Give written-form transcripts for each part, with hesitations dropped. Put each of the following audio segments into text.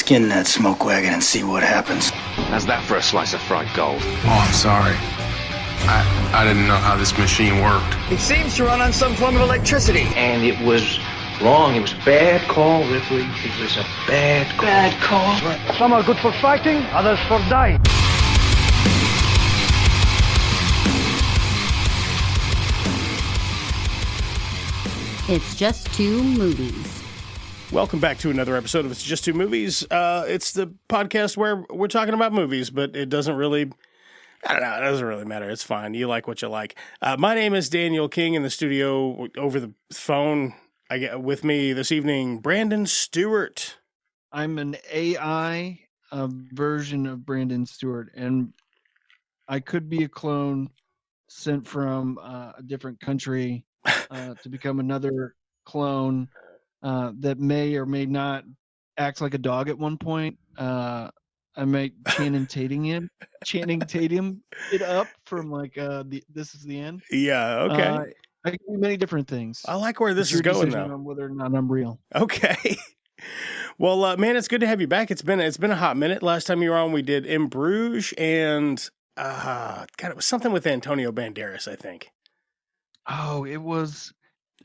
Skin that smoke wagon and see what happens. How's that for a slice of fried gold? Oh, I'm sorry. I didn't know how this machine worked. It seems to run on some form of electricity. And it was wrong. It was a bad call, Ripley. It was a bad call. Some are good for fighting, others for dying. It's Just Two Movies. Welcome back to another episode of It's Just Two Movies. It's the podcast where we're talking about movies, but it doesn't really, I don't know, it doesn't really matter. It's fine. You like what you like. My name is Daniel King. In the studio over the phone, I get with me this evening, Brandon Stewart. I'm an AI version of Brandon Stewart, and I could be a clone sent from a different country to become another clone that may or may not act like a dog at one point. I might Channing Tatum it up from like This Is the End. Yeah, okay. I can do many different things. I like where this is going now. On whether or not I'm real. Okay. Well, man, it's good to have you back. It's been a hot minute. Last time you were on, we did In Bruges, and God, it was something with Antonio Banderas, I think. Oh, it was.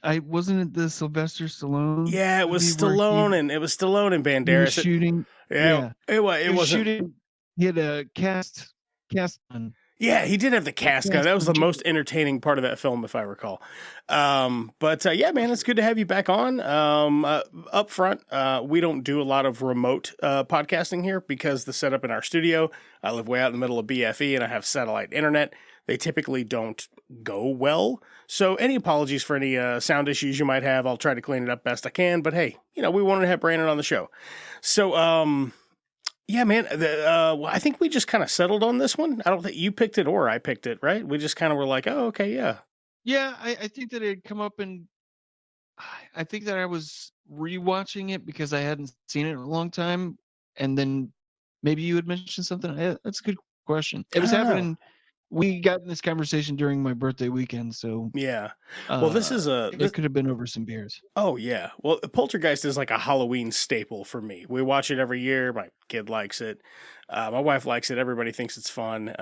Wasn't it the Sylvester Stallone? Yeah, it was Stallone and Banderas. He was shooting. It wasn't shooting. He had a cast gun. Yeah, he did have the cast gun. That was the most entertaining part of that film, if I recall. But yeah, man, it's good to have you back on. Up front, we don't do a lot of remote podcasting here because the setup in our studio, I live way out in the middle of BFE and I have satellite internet. They typically don't go well. So any apologies for any sound issues you might have, I'll try to clean it up best I can. But hey, we wanted to have Brandon on the show. So, yeah, man, I think we just kind of settled on this one. I don't think you picked it or I picked it, right? We just kind of were like, oh, okay, yeah. Yeah, I think that it had come up, and I think that I was rewatching it because I hadn't seen it in a long time. And then maybe you had mentioned something. That's a good question. It was happening. We got in this conversation during my birthday weekend, so yeah. Well, this could have been over some beers. Oh yeah. Well, Poltergeist is like a Halloween staple for me. We watch it every year. My kid likes it. My wife likes it. Everybody thinks it's fun.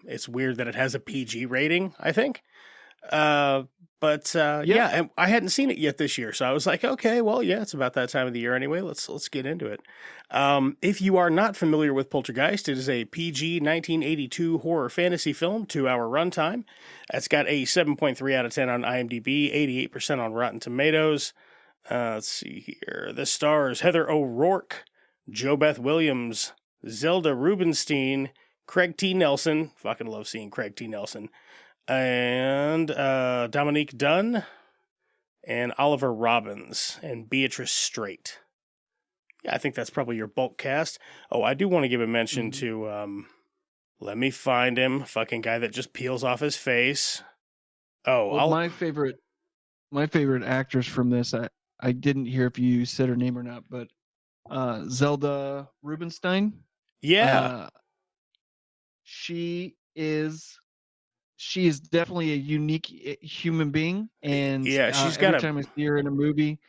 It's weird that it has a PG rating, I think. But yeah, and I hadn't seen it yet this year, so I was like, okay, well, yeah, it's about that time of the year anyway. Let's get into it. If you are not familiar with Poltergeist, it is a PG 1982 horror fantasy film, 2-hour runtime. It's got a 7.3 out of 10 on IMDb, 88% on Rotten Tomatoes. Let's see here. The stars Heather O'Rourke, Jo Beth Williams, Zelda Rubinstein, Craig T. Nelson. Fucking love seeing Craig T. Nelson. And Dominique Dunn, and Oliver Robbins, and Beatrice Straight. Yeah, I think that's probably your bulk cast. Oh, I do want to give a mention to, let me find him, fucking guy that just peels off his face. Oh, well, my favorite actress from this, I didn't hear if you said her name or not, but Zelda Rubinstein. Yeah. She is definitely a unique human being, and yeah, every time I see her in a movie,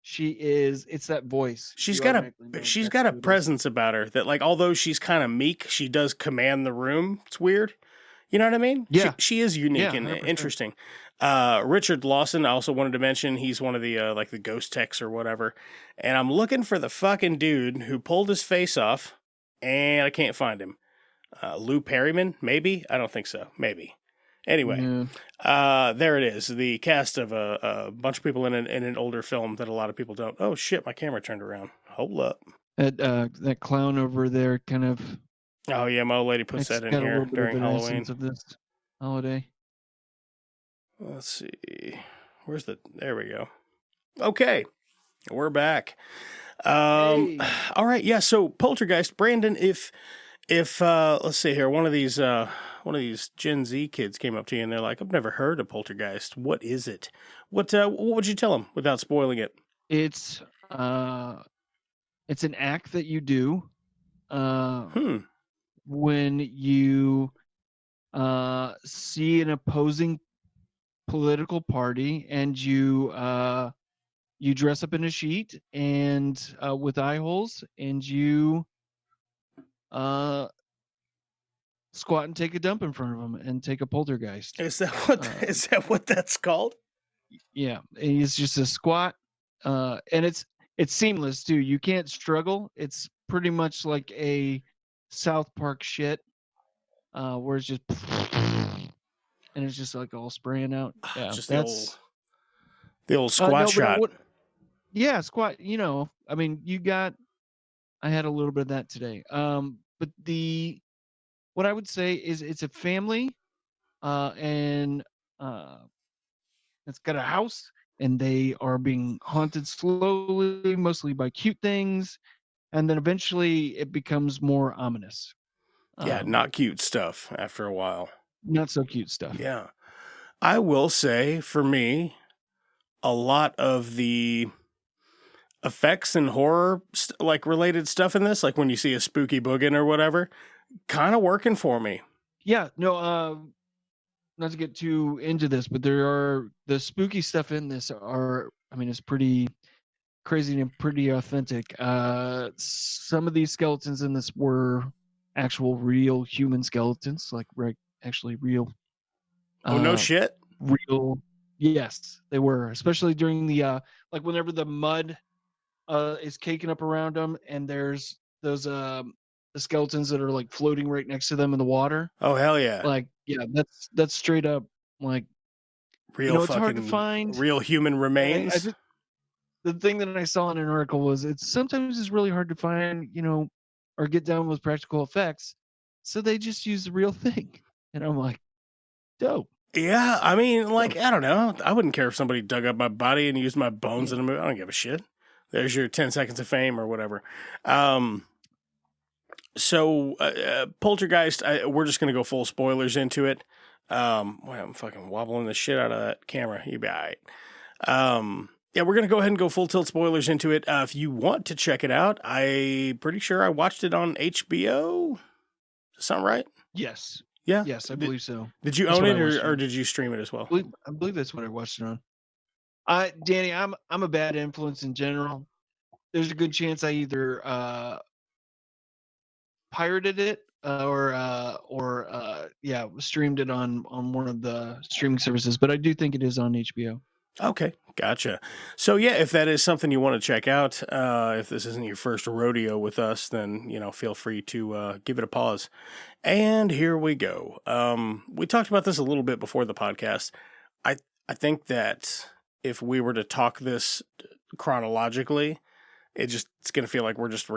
it's that voice. She's got a presence about her that, like, although she's kind of meek, she does command the room. It's weird. You know what I mean? Yeah. She is unique and 100%. Interesting. Richard Lawson, I also wanted to mention, he's one of the, like the ghost techs or whatever. And I'm looking for the fucking dude who pulled his face off, and I can't find him. Lou Perryman, maybe? I don't think so. Maybe. Anyway, there it is. The cast of a bunch of people in an older film that a lot of people don't. Oh shit, my camera turned around. Hold up. That clown over there kind of. Oh yeah, my old lady puts that in here during Halloween. Of this holiday. Let's see. There we go. Okay. We're back. Hey. All right. Yeah. So Poltergeist, Brandon, if let's see here, one of these Gen Z kids came up to you and they're like, I've never heard of Poltergeist. What is it? What would you tell them without spoiling it? It's an act that you do when you see an opposing political party and you you dress up in a sheet and with eye holes, and you squat and take a dump in front of him and take a poltergeist. Is that what is that what that's called? Yeah, and it's just a squat, and it's seamless too. You can't struggle. It's pretty much like a South Park shit, where it's just and it's just like all spraying out. Yeah, Just that's the old squat no, shot. yeah, squat. You know, I mean, I had a little bit of that today. But what I would say is it's a family, and it's got a house, and they are being haunted slowly, mostly by cute things, and then eventually it becomes more ominous. Yeah, not cute stuff after a while. Not so cute stuff. Yeah. I will say, for me, a lot of the effects and horror like related stuff in this, like when you see a spooky boogin or whatever, kind of working for me. Yeah, no, not to get too into this, but the spooky stuff in this it's pretty crazy and pretty authentic. Some of these skeletons in this were actual real human skeletons, like actually real. Oh, no shit. Real. Yes, they were, especially during the like whenever the mud is caking up around them, and there's those the skeletons that are like floating right next to them in the water. Oh, hell yeah. Like, yeah, that's straight up like real it's hard to find real human remains. The thing that I saw in an article was sometimes it's really hard to find, or get down with practical effects. So they just use the real thing. And I'm like, dope. Yeah, I mean, like, I don't know. I wouldn't care if somebody dug up my body and used my bones in a movie. I don't give a shit. There's your 10 seconds of fame or whatever. So, Poltergeist, we're just going to go full spoilers into it. I'm fucking wobbling the shit out of that camera. You be all right. Yeah, we're going to go ahead and go full tilt spoilers into it. If you want to check it out, I'm pretty sure I watched it on HBO. Does that sound right? Yes. Yeah? Yes, I believe so. Did you own it or did you stream it as well? I believe that's what I watched it on. Danny, I'm a bad influence in general. There's a good chance I either pirated it or streamed it on one of the streaming services, but I do think it is on HBO. Okay, gotcha. So yeah, if that is something you want to check out, if this isn't your first rodeo with us, then feel free to give it a pause. And here we go. We talked about this a little bit before the podcast. I think that if we were to talk this chronologically, it's going to feel like we're just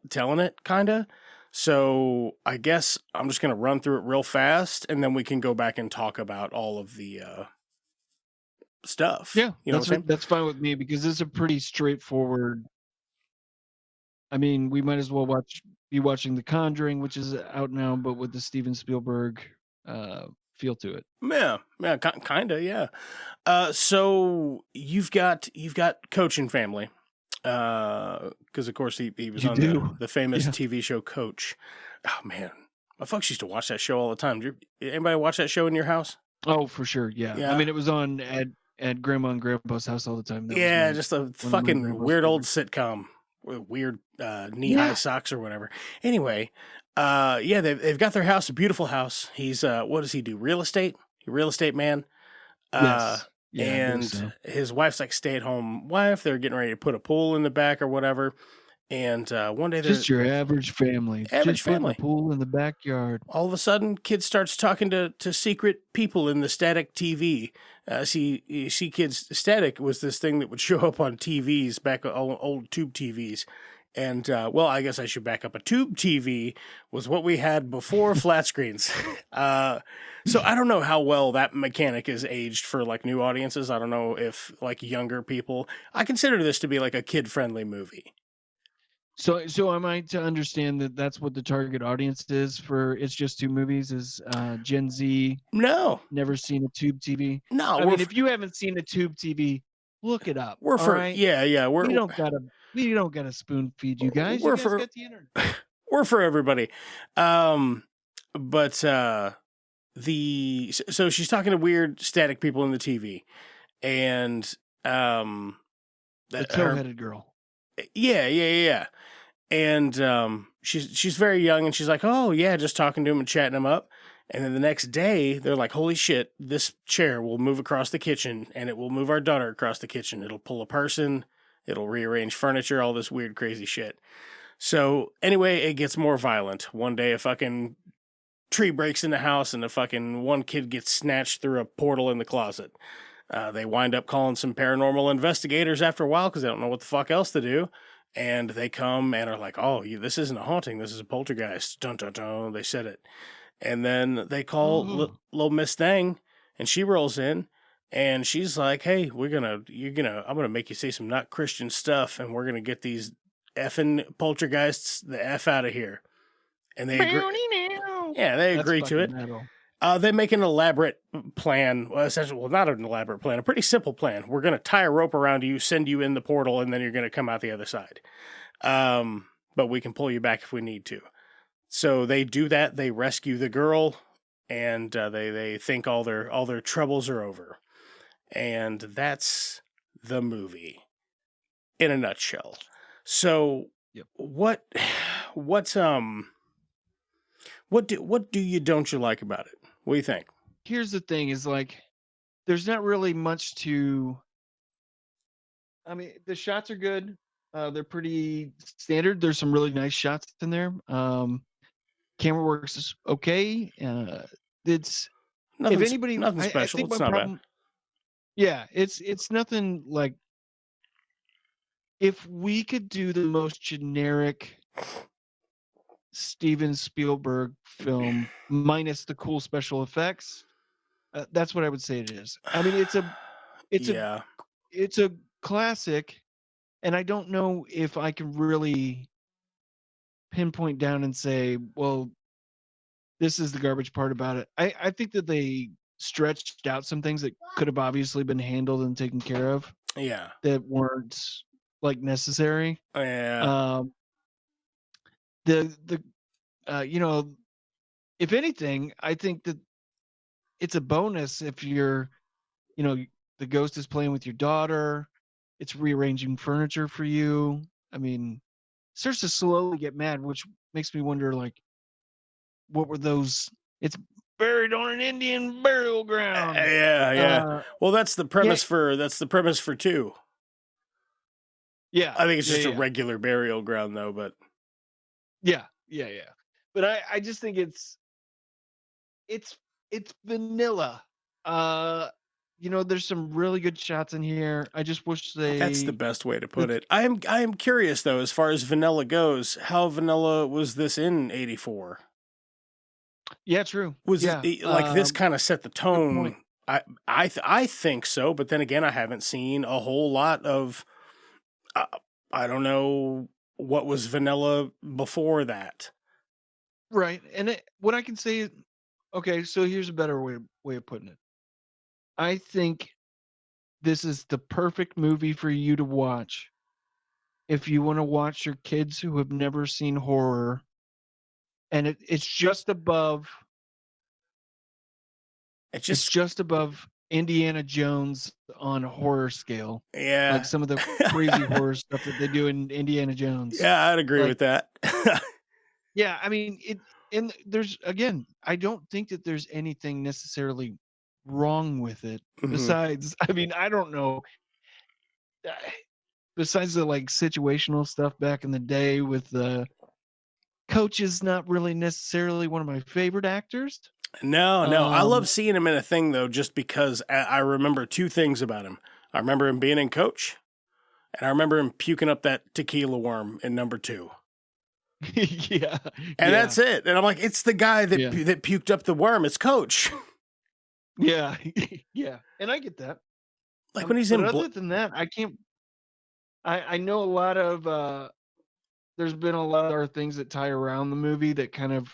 telling it, kind of. So I guess I'm just going to run through it real fast, and then we can go back and talk about all of the stuff. Yeah, that's fine with me, because it's a pretty straightforward. I mean, we might as well be watching The Conjuring, which is out now, but with the Steven Spielberg feel to it. Yeah, kind of, yeah. So you've got Coach and Family, because of course he was on the famous TV show Coach. Oh man, my folks used to watch that show all the time. Did anybody watch that show in your house? Oh, for sure, yeah. I mean, it was on at Grandma and Grandpa's house all the time. That just a fucking weird old sitcom with weird knee-high socks or whatever. Anyway, they've got their house, a beautiful house. He's what does he do? Real estate? Real estate man. Yes. And his wife's like stay-at-home wife. They're getting ready to put a pool in the back or whatever. And one day, just your average family. Just family. A pool in the backyard. All of a sudden, kid starts talking to secret people in the static TV. You see kids. Static was this thing that would show up on TVs back, old tube TVs. And I guess I should back up. A tube TV was what we had before flat screens. So I don't know how well that mechanic is aged for like new audiences. I don't know if like younger people. I consider this to be like a kid-friendly movie. So am I to understand that that's what the target audience is for It's Just Two Movies, is Gen Z? No. Never seen a tube TV? No. I mean, if you haven't seen a tube TV, look it up. We're for right? Yeah. We don't gotta spoon feed you guys. You guys got the internet. We're for everybody. So she's talking to weird static people in the TV, and The tow-headed girl. Yeah. And she's very young, and she's like, oh yeah, just talking to him and chatting him up. And then the next day, they're like, holy shit, this chair will move across the kitchen, and it will move our daughter across the kitchen. It'll pull a person, it'll rearrange furniture, all this weird, crazy shit. So anyway, it gets more violent. One day, a fucking tree breaks in the house, and the fucking one kid gets snatched through a portal in the closet. They wind up calling some paranormal investigators after a while because they don't know what the fuck else to do. And they come and are like, oh, this isn't a haunting. This is a poltergeist. Dun, dun, dun. They said it. And then they call little Miss Thing, and she rolls in, and she's like, hey, I'm going to make you say some not Christian stuff, and we're going to get these effing poltergeists the F out of here. And they agree. Yeah, they agree to it. Metal. They make an elaborate plan, essentially, well, not an elaborate plan, a pretty simple plan. We're going to tie a rope around you, send you in the portal, and then you're going to come out the other side. But we can pull you back if we need to. So they do that. They rescue the girl, and they think all their troubles are over. And that's the movie in a nutshell. So what do you don't you like about it? What do you think? Here's the thing: is like, there's not really much to. I mean, the shots are good. They're pretty standard. There's some really nice shots in there. Camera works is okay. It's Nothing, if anybody, nothing special. I think it's my not problem, bad. Yeah, it's nothing like. If we could do the most generic Steven Spielberg film minus the cool special effects, that's what I would say it is. I mean, it's a classic, and I don't know if I can really pinpoint down and say, well, this is the garbage part about it. I think that they stretched out some things that could have obviously been handled and taken care of. Yeah. That weren't like necessary. Yeah. If anything, I think that it's a bonus if you're, the ghost is playing with your daughter, it's rearranging furniture for you. I mean, it starts to slowly get mad, which makes me wonder, like, what were those? It's buried on an Indian burial ground. Yeah. Well, that's the premise for 2. Yeah. I think it's just a regular burial ground, though. But yeah. But I just think it's vanilla. There's some really good shots in here. I just wish that's the best way to put it. I am curious, though, as far as vanilla goes, how vanilla was this in '84? Yeah, true. Was it like this kind of set the tone? I think so, but then again, I haven't seen a whole lot of. I don't know what was vanilla before that. Right, and what I can say is, okay, so here's a better way of putting it. I think this is the perfect movie for you to watch if you want to watch your kids who have never seen horror, and it's just above. It's just above Indiana Jones on a horror scale. Yeah. Like some of the crazy horror stuff that they do in Indiana Jones. Yeah, I'd agree with that. Yeah, I mean, and there's, again, I don't think that there's anything necessarily wrong with it. Mm-hmm. Besides, I mean, I don't know. Besides the like situational stuff back in the day with the Coach is not really necessarily one of my favorite actors. No. I love seeing him in a thing, though, just because I remember 2 things about him. I remember him being in Coach, and I remember him puking up that tequila worm in number 2. Yeah. And that's it. And I'm like, it's the guy that puked up the worm. It's Coach. Yeah. Yeah. And I get that. Like when he's in. Other than that, I can't. I know a lot of. There's been a lot of other things that tie around the movie that kind of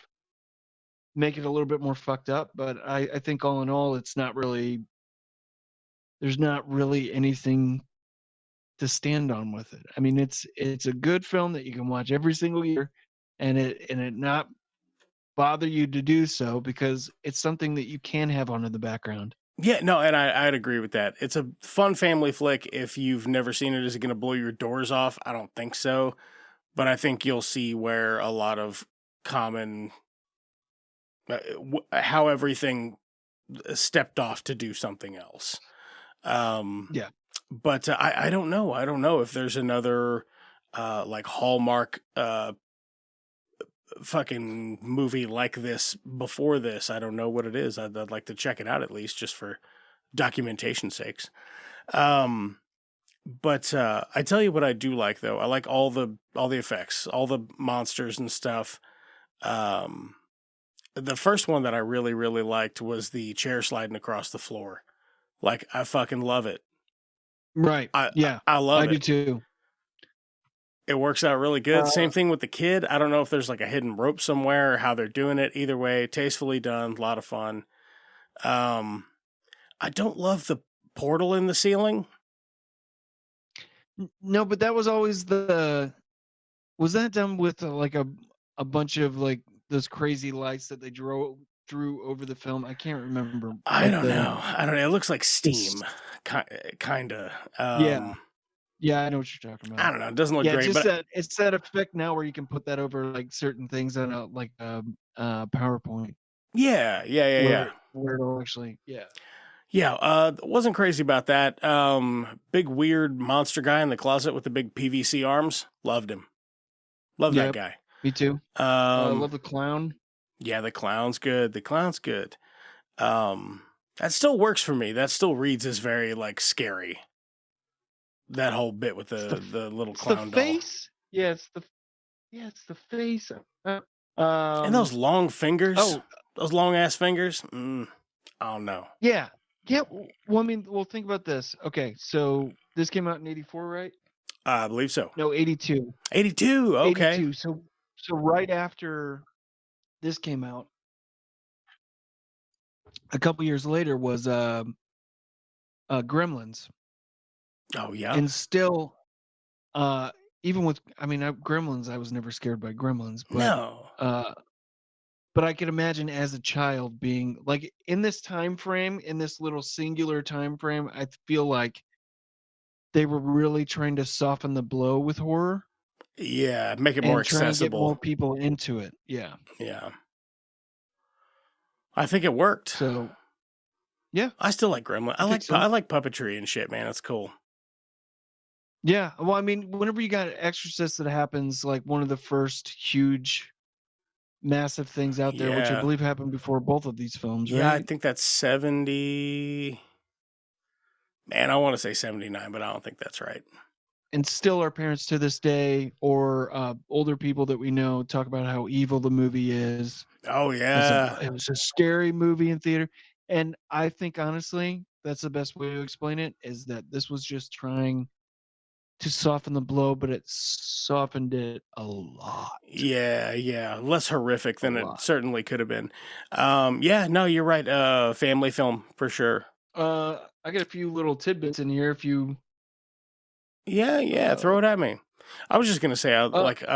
make it a little bit more fucked up, but I think all in all, there's not really anything to stand on with it. I mean, it's a good film that you can watch every single year, and it not bother you to do so because it's something that you can have on in the background. Yeah, no, and I'd agree with that. It's a fun family flick. If you've never seen it, is it going to blow your doors off? I don't think so. But I think you'll see where a lot of common, how everything stepped off to do something else. Yeah. But I don't know. I don't know if there's another like Hallmark fucking movie like this before this. I don't know what it is. I'd like to check it out at least just for documentation sakes. But I tell you what I do like though. I like all the effects, all the monsters and stuff. The first one that I really, really liked was the chair sliding across the floor. Like, I fucking love it. Right. I love it. I do too. It works out really good. Same thing with the kid. I don't know if there's like a hidden rope somewhere or how they're doing it. Either way, tastefully done, a lot of fun. I don't love the portal in the ceiling. No, but that was always was that done with like a bunch of like those crazy lights that they drew over the film? I can't remember. I don't know. It looks like steam, kind of. Yeah, I know what you're talking about. I don't know. It doesn't look great, but it's that effect now where you can put that over like certain things on a PowerPoint. Yeah. Where it'll actually, wasn't crazy about that. Big weird monster guy in the closet with the big PVC arms. Loved him. Love that guy. Me too. I love the clown. Yeah, the clown's good. That still works for me. That still reads as very like scary. That whole bit with the little clown the face. doll. Yeah, it's the face. And those long fingers. Oh, those long ass fingers. I don't know. Yeah. Well, I mean, think about this. Okay, so this came out in '84, right? I believe so. No, '82. 82. Okay. 82. So right after this came out, a couple years later was Gremlins. Oh yeah. And still, even with, Gremlins, I was never scared by Gremlins, but no. But I could imagine as a child being like in this time frame, in this little singular time frame, I feel like they were really trying to soften the blow with horror. Yeah, make it more accessible. Try and get more people into it. Yeah. Yeah. I think it worked. So, yeah. I still like Gremlin. I like puppetry and shit, man. It's cool. Yeah. Well, I mean, whenever you got Exorcist that happens, like one of the first huge massive things out there, which I believe happened before both of these films, right? Yeah, I think that's 70. Man, I want to say 79, but I don't think that's right. And still our parents to this day, or older people that we know, talk about how evil the movie is. Oh, yeah. It was a scary movie in theater. And I think, honestly, that's the best way to explain it, is that this was just trying to soften the blow, but it softened it a lot. Yeah. Less horrific than it certainly could have been. No, you're right. Family film for sure. I got a few little tidbits in here if you... Yeah, throw it at me. I was just going to say, I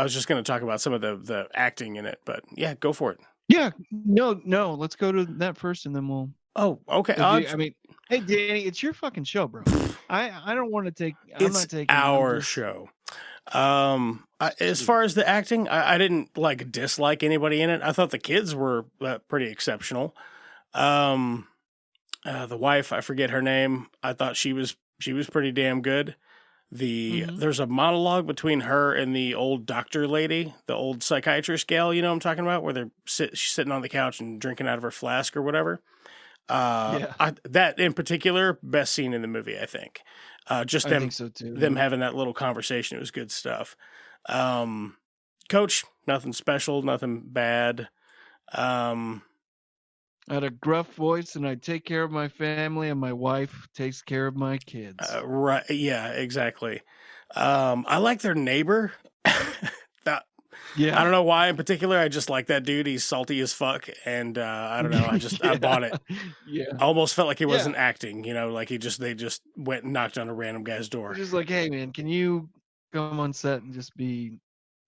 was just going to talk about some of the acting in it, but yeah, go for it. Yeah, no, let's go to that first and then we'll... Oh, okay. Hey, Danny, it's your fucking show, bro. I don't want to take... It's our show. As far as the acting, I didn't dislike anybody in it. I thought the kids were pretty exceptional. The wife, I forget her name. I thought she was pretty damn good. There's a monologue between her and the old doctor lady, the old psychiatrist gal, you know what I'm talking about, where she's sitting on the couch and drinking out of her flask or whatever. That in particular, best scene in the movie, I think. I think so too. Them having that little conversation, it was good stuff. Coach, nothing special, nothing bad. I had a gruff voice, and I take care of my family, and my wife takes care of my kids. Right? Yeah, exactly. I like their neighbor. Yeah, I don't know why in particular. I just like that dude. He's salty as fuck, and I don't know. I bought it. Yeah, I almost felt like he wasn't acting. You know, like they just went and knocked on a random guy's door. Just like, hey man, can you come on set and just be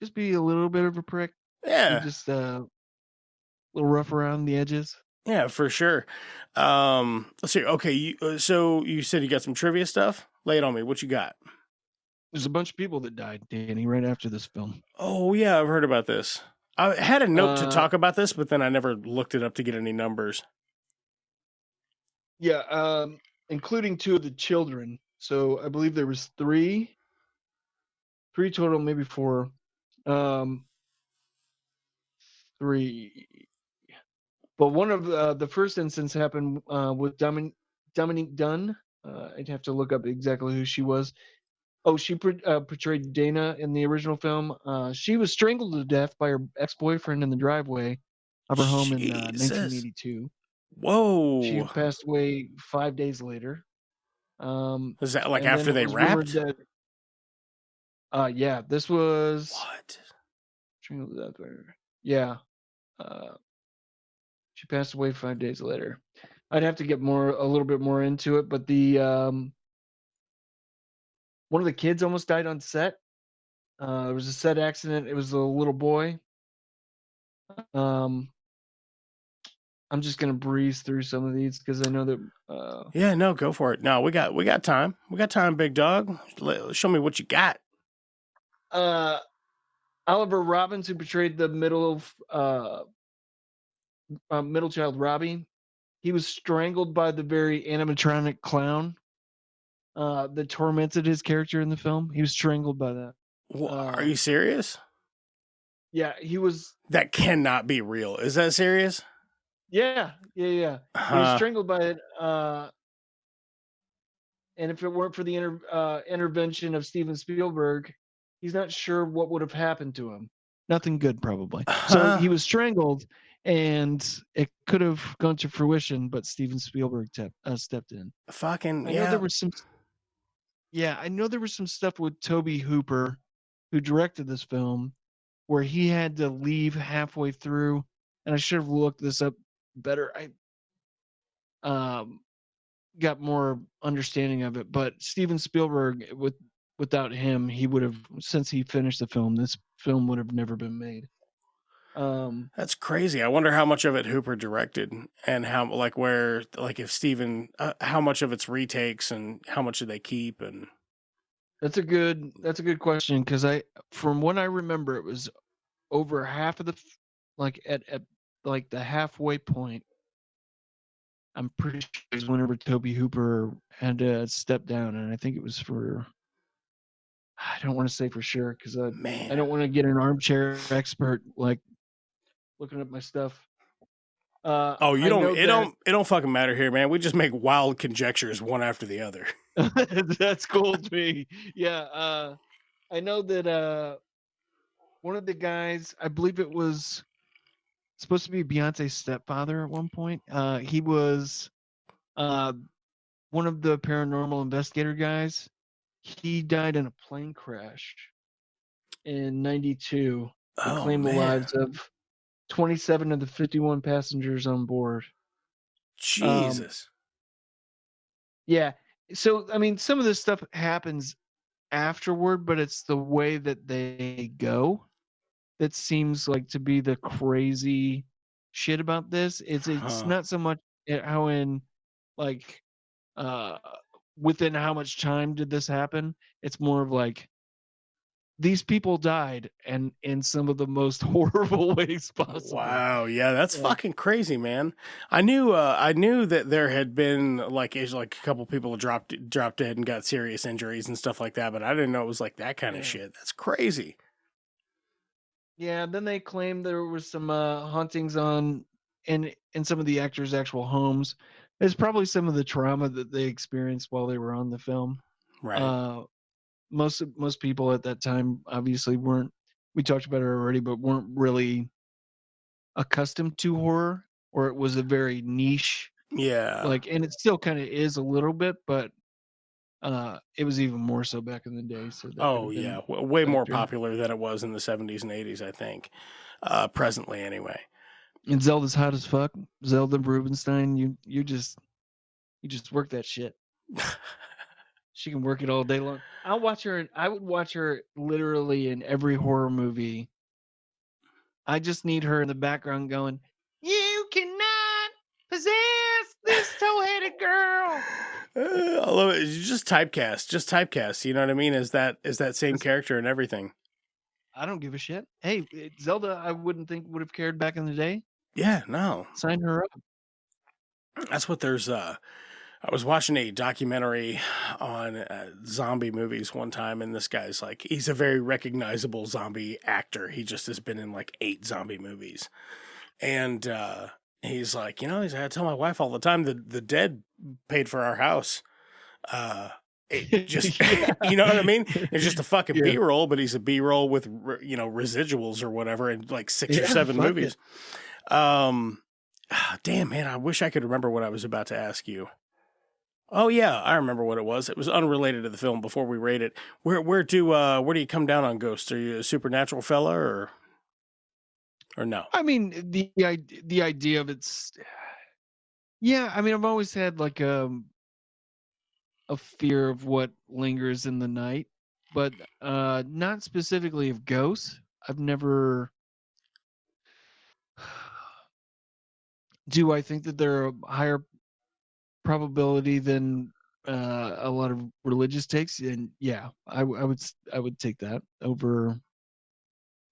a little bit of a prick? Yeah, Just a little rough around the edges. Yeah, for sure. Let's see. Okay, so you said you got some trivia stuff. Lay it on me. What you got? There's a bunch of people that died, Danny, right after this film. Oh yeah, I've heard about this. I had a note to Uh, talk about this, but then I never looked it up to get any numbers. Yeah, including two of the children. So I believe there was three total, maybe four. Three. But one of the first instance happened with Dominique Dunn. I'd have to look up exactly who she was. Oh, she portrayed Dana in the original film. She was strangled to death by her ex-boyfriend in the driveway of her home in Jesus. 1982. Whoa. She passed away 5 days later. Is that like and after then it they was rumored wrapped? that, yeah, this was What? strangled to death by her. Yeah. She passed away 5 days later. I'd have to get a little bit more into it, but the one of the kids almost died on set. There was a set accident. It was a little boy. I'm just gonna breeze through some of these because I know that. Yeah, no, go for it. No, we got time. We got time, big dog. Show me what you got. Oliver Robbins, who portrayed the middle child Robbie, he was strangled by the very animatronic clown that tormented his character in the film. He was strangled by that. Are you serious? Yeah, he was. That cannot be real. Is that serious? Yeah. He was strangled by it. And if it weren't for the intervention of Steven Spielberg, he's not sure what would have happened to him. Nothing good, probably. So he was strangled, and it could have gone to fruition, but Steven Spielberg stepped in. Fucking, I know there was some. Yeah, I know there was some stuff with Tobe Hooper, who directed this film, where he had to leave halfway through, and I should have looked this up better. I got more understanding of it, but Steven Spielberg, without him, he would have, since he finished the film, this film would have never been made. That's crazy. I wonder how much of it Hooper directed, and how, like, where, like, if Steven, how much of it's retakes, and how much do they keep, and. That's a good question, because from what I remember, it was over half of the, like at like the halfway point. I'm pretty sure it was whenever Tobe Hooper had to step down, and I think it was for. I don't want to say for sure because I don't want to get an armchair expert like looking up my stuff. Oh, you don't. It don't fucking matter here, man. We just make wild conjectures one after the other. That's cool to me. Yeah, I know that one of the guys, I believe it was supposed to be Beyonce's stepfather at one point. He was one of the paranormal investigator guys. He died in a plane crash in '92. It claimed the lives of 27 of the 51 passengers on board. Jesus. Yeah. So, I mean, some of this stuff happens afterward, but it's the way that they go that seems like to be the crazy shit about this. It's not so much how in like within how much time did this happen. It's more of like these people died and in some of the most horrible ways possible. Wow, yeah, that's fucking crazy, man. I knew that there had been like a couple people dropped dead and got serious injuries and stuff like that, but I didn't know it was like that kind of shit. That's crazy. Yeah, then they claimed there was some hauntings in some of the actors' actual homes. It's probably some of the trauma that they experienced while they were on the film. Right. Most people at that time obviously weren't. We talked about it already, but weren't really accustomed to horror, or it was a very niche. Yeah. And it still kind of is a little bit, but it was even more so back in the day. So way more popular than it was in the 70s and 80s, I think. Presently, anyway. And Zelda's hot as fuck. Zelda Rubinstein, you just work that shit. She can work it all day long. I would watch her literally in every horror movie. I just need her in the background going, "You cannot possess this toe-headed girl. I love it. You just typecast. You know what I mean? Is that same character and everything? I don't give a shit. Hey, Zelda, I wouldn't think would have cared back in the day. Yeah, no. Sign her up. That's what there's. I was watching a documentary on zombie movies one time, and this guy's like, he's a very recognizable zombie actor. He just has been in like 8 zombie movies, and he's like, I tell my wife all the time that the dead paid for our house. It just, you know what I mean? It's just a fucking B-roll, but he's a B-roll with, residuals or whatever in like 6 or 7 movies. Damn, man, I wish I could remember what I was about to ask you. Oh yeah, I remember what it was. It was unrelated to the film before we rate it. Where do you come down on ghosts? Are you a supernatural fella or no? I mean, the idea of it's, yeah, I mean, I've always had like a fear of what lingers in the night, but not specifically of ghosts. I've never. Do I think that they're a higher probability than a lot of religious takes? And yeah, I would take that over.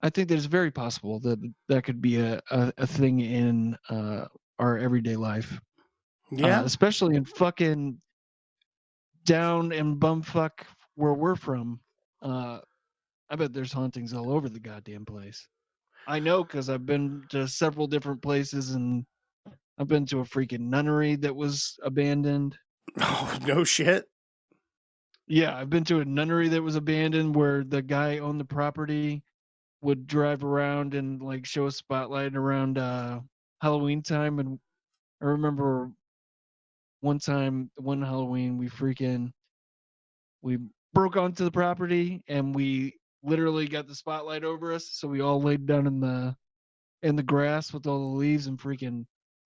I think that it's very possible that could be a thing in our everyday life. Yeah, especially in fucking down and bumfuck where we're from. I bet there's hauntings all over the goddamn place. I know because I've been to several different places, and I've been to a freaking nunnery that was abandoned. Oh, no shit. Yeah, I've been to a nunnery that was abandoned where the guy owned the property would drive around and like show a spotlight around Halloween time. And I remember one Halloween we broke onto the property and we literally got the spotlight over us, so we all laid down in the grass with all the leaves, and freaking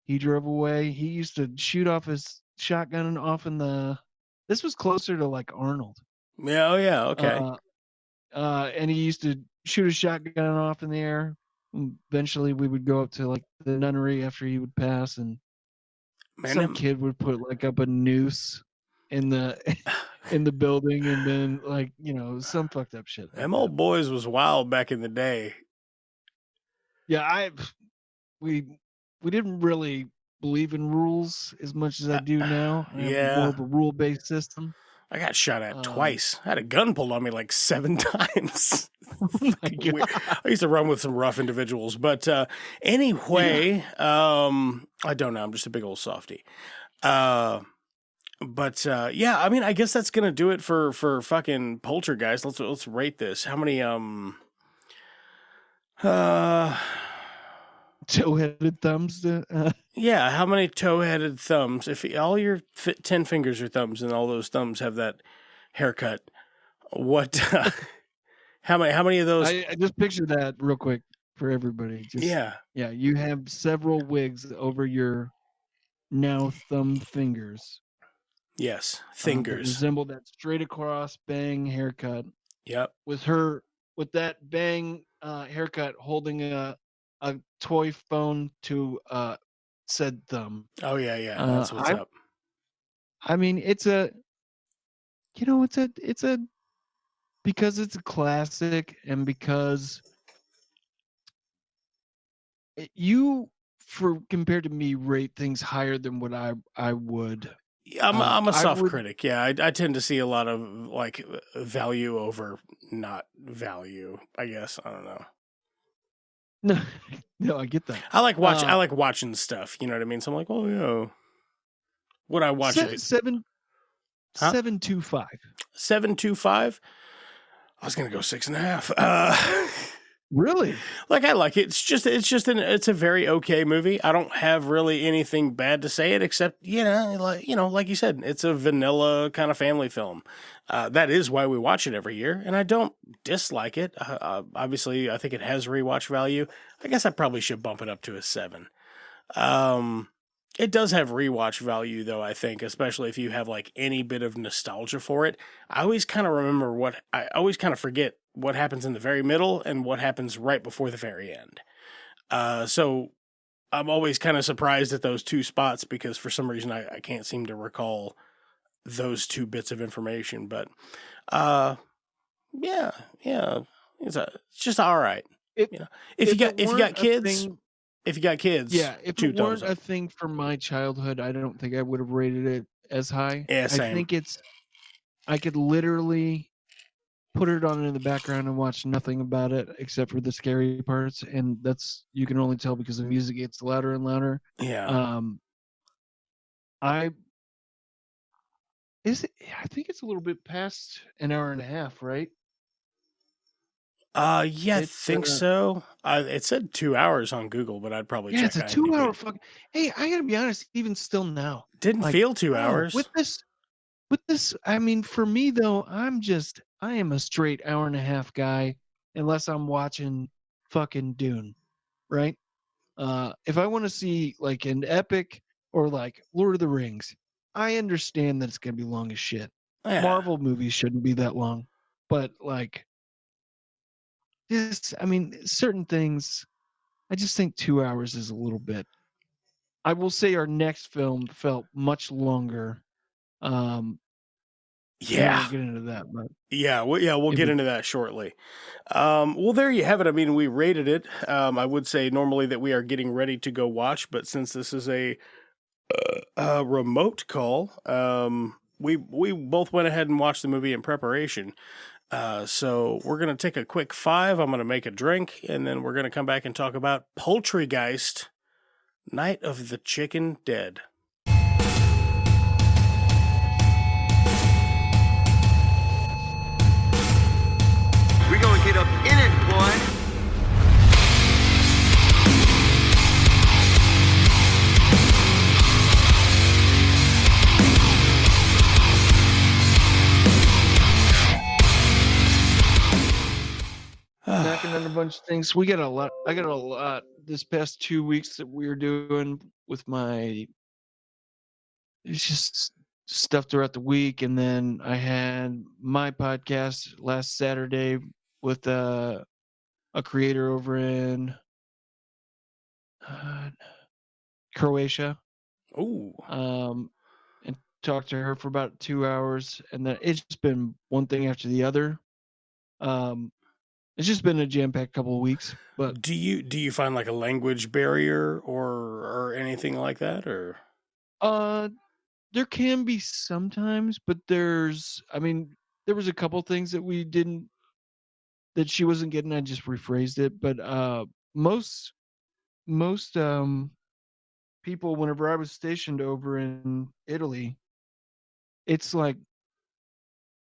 he drove away. He used to shoot off his shotgun off in the. This was closer to like Arnold. Yeah. Oh yeah. Okay. And he used to shoot his shotgun off in the air. Eventually, we would go up to like the nunnery after he would pass, and some kid would put like up a noose in the building, and then like some fucked up shit. Them old boys was wild back in the day. Yeah, we didn't really believe in rules as much as I do now. I have more of a rule-based system. I got shot at twice. I had a gun pulled on me like 7 times. Oh my God. I used to run with some rough individuals, but anyway, I don't know. I'm just a big old softy. But yeah, I mean, I guess that's gonna do it for fucking Poltergeist. Let's rate this. How many toe-headed thumbs? Yeah, how many toe-headed thumbs? If all your 10 fingers are thumbs and all those thumbs have that haircut, what? How many of those? I just picture that real quick for everybody. Yeah. You have several wigs over your now thumb fingers. Yes, fingers resemble that straight across bang haircut. Yep. With that bang haircut, holding a toy phone to said thumb. Oh yeah, that's what's up. I mean, it's a because it's a classic, and because compared to me, rate things higher than what I would. I'm a soft critic. Yeah, I tend to see a lot of like value over not value. I guess I don't know. No, I get that. I like watching stuff. You know what I mean? So I'm like, oh yeah, would I watch it? 7.25. 7.25. I was gonna go 6.5. Really? Like I like it. It's a very okay movie. I don't have really anything bad to say it except like you said, it's a vanilla kind of family film. That is why we watch it every year, and I don't dislike it. Obviously, I think it has rewatch value. I guess I probably should bump it up to a 7. It does have rewatch value, though, I think, especially if you have like any bit of nostalgia for it. I always kind of forget what happens in the very middle and what happens right before the very end. So I'm always kind of surprised at those two spots because for some reason I can't seem to recall those two bits of information. But uh, yeah, yeah, it's just all right. If You know, if you got kids, thing, if you got kids, yeah, if two it thumbs weren't a up. thing from my childhood, I don't think I would have rated it as high. Yeah, I same. think I could literally put it on in the background and watch nothing about it except for the scary parts, and you can only tell because the music gets louder and louder. Yeah. I think it's a little bit past an hour and a half, right? Yeah, I think so. It said 2 hours on Google, but I'd probably check it's a IMDb. 2-hour fucking. Hey, I gotta be honest. Even still now, Didn't feel 2 hours. With this. I mean, for me though, I am a straight hour and a half guy, unless I'm watching fucking Dune, right? If I want to see like an epic or like Lord of the Rings, I understand that it's gonna be long as shit. Yeah. Marvel movies shouldn't be that long, but like this, I mean, certain things, I just think 2 hours is a little bit. I will say our next film felt much longer. Yeah. I won't get into that, but we'll get into that shortly. Well, there you have it. I mean, we rated it. I would say normally that we are getting ready to go watch, but since this is a remote call, we both went ahead and watched the movie in preparation. So we're gonna take a quick 5. I'm gonna make a drink, and then we're gonna come back and talk about Poultrygeist, Night of the Chicken Dead. We're gonna get up in it, boy. Knocking on a bunch of things. I got a lot this past 2 weeks that we were doing with it's just stuff throughout the week, and then I had my podcast last Saturday with a creator over in Croatia. Ooh. And talked to her for about 2 hours, and then it's just been one thing after the other. It's just been a jam-packed couple of weeks. But do you find like a language barrier or anything like that, or? There can be sometimes, but there was a couple things that she wasn't getting. I just rephrased it, but most people, whenever I was stationed over in Italy, it's like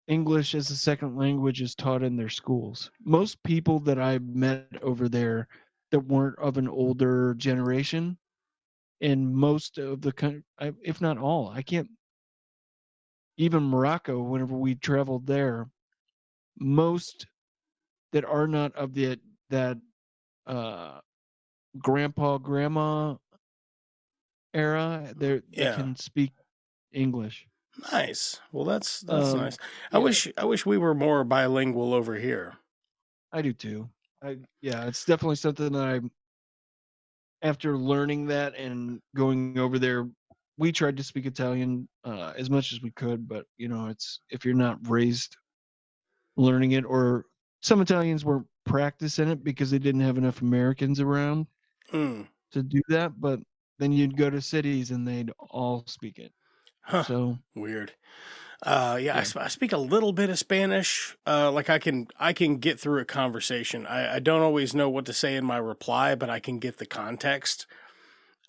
English as a second language is taught in their schools. Most people that I met over there that weren't of an older generation, and most of the country, if not all, I can't. Even Morocco, whenever we traveled there, most that are not of that grandpa grandma era, they can speak English. Nice. Well, that's nice. I wish we were more bilingual over here. I do too. It's definitely something that after learning that and going over there, we tried to speak Italian as much as we could, but it's if you're not raised learning it, or some Italians weren't practicing it because they didn't have enough Americans around to do that, but then you'd go to cities and they'd all speak it. Huh. So weird. I speak a little bit of Spanish. Like I can get through a conversation. I don't always know what to say in my reply, but I can get the context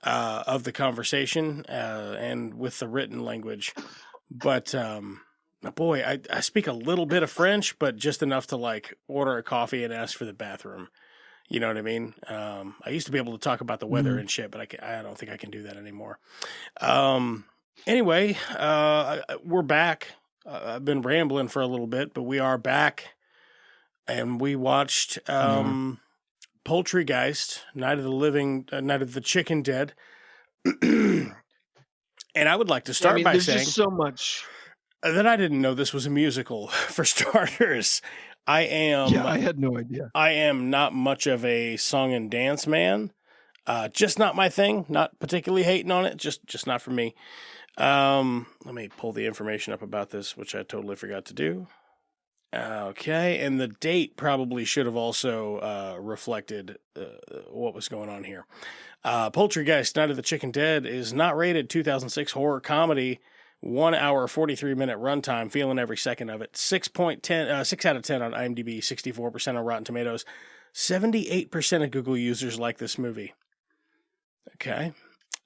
of the conversation and with the written language. But boy, I speak a little bit of French, but just enough to like order a coffee and ask for the bathroom. You know what I mean? I used to be able to talk about the weather and shit, but I don't think I can do that anymore. Anyway, we're back. I've been rambling for a little bit, but we are back, and we watched Poultrygeist, Night of the Chicken Dead. And I would like to start by saying just so much that I didn't know this was a musical. For starters, I had no idea. I am not much of a song and dance man. Just not my thing. Not particularly hating on it. Just not for me. Let me pull the information up about this, which I totally forgot to do. Okay, and the date probably should have also reflected what was going on here. Poultrygeist, Night of the Chicken Dead is not rated 2006 horror comedy. 1 hour, 43-minute runtime, feeling every second of it. 6 out of 10 on IMDb, 64% on Rotten Tomatoes. 78% of Google users like this movie. Okay.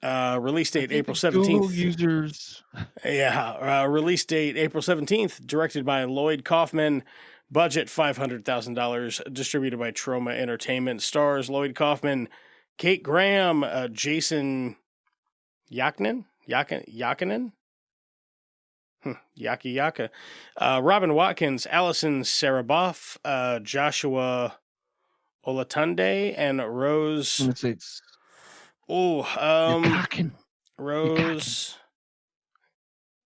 Release date April 17th. Google users. Yeah. Release date April 17th. Directed by Lloyd Kaufman. Budget $500,000. Distributed by Troma Entertainment. Stars Lloyd Kaufman, Kate Graham, Jason Yakinen. Yaki Yaka. Robin Watkins, Allison Saraboff, Joshua Olatunde, and Rose. Rose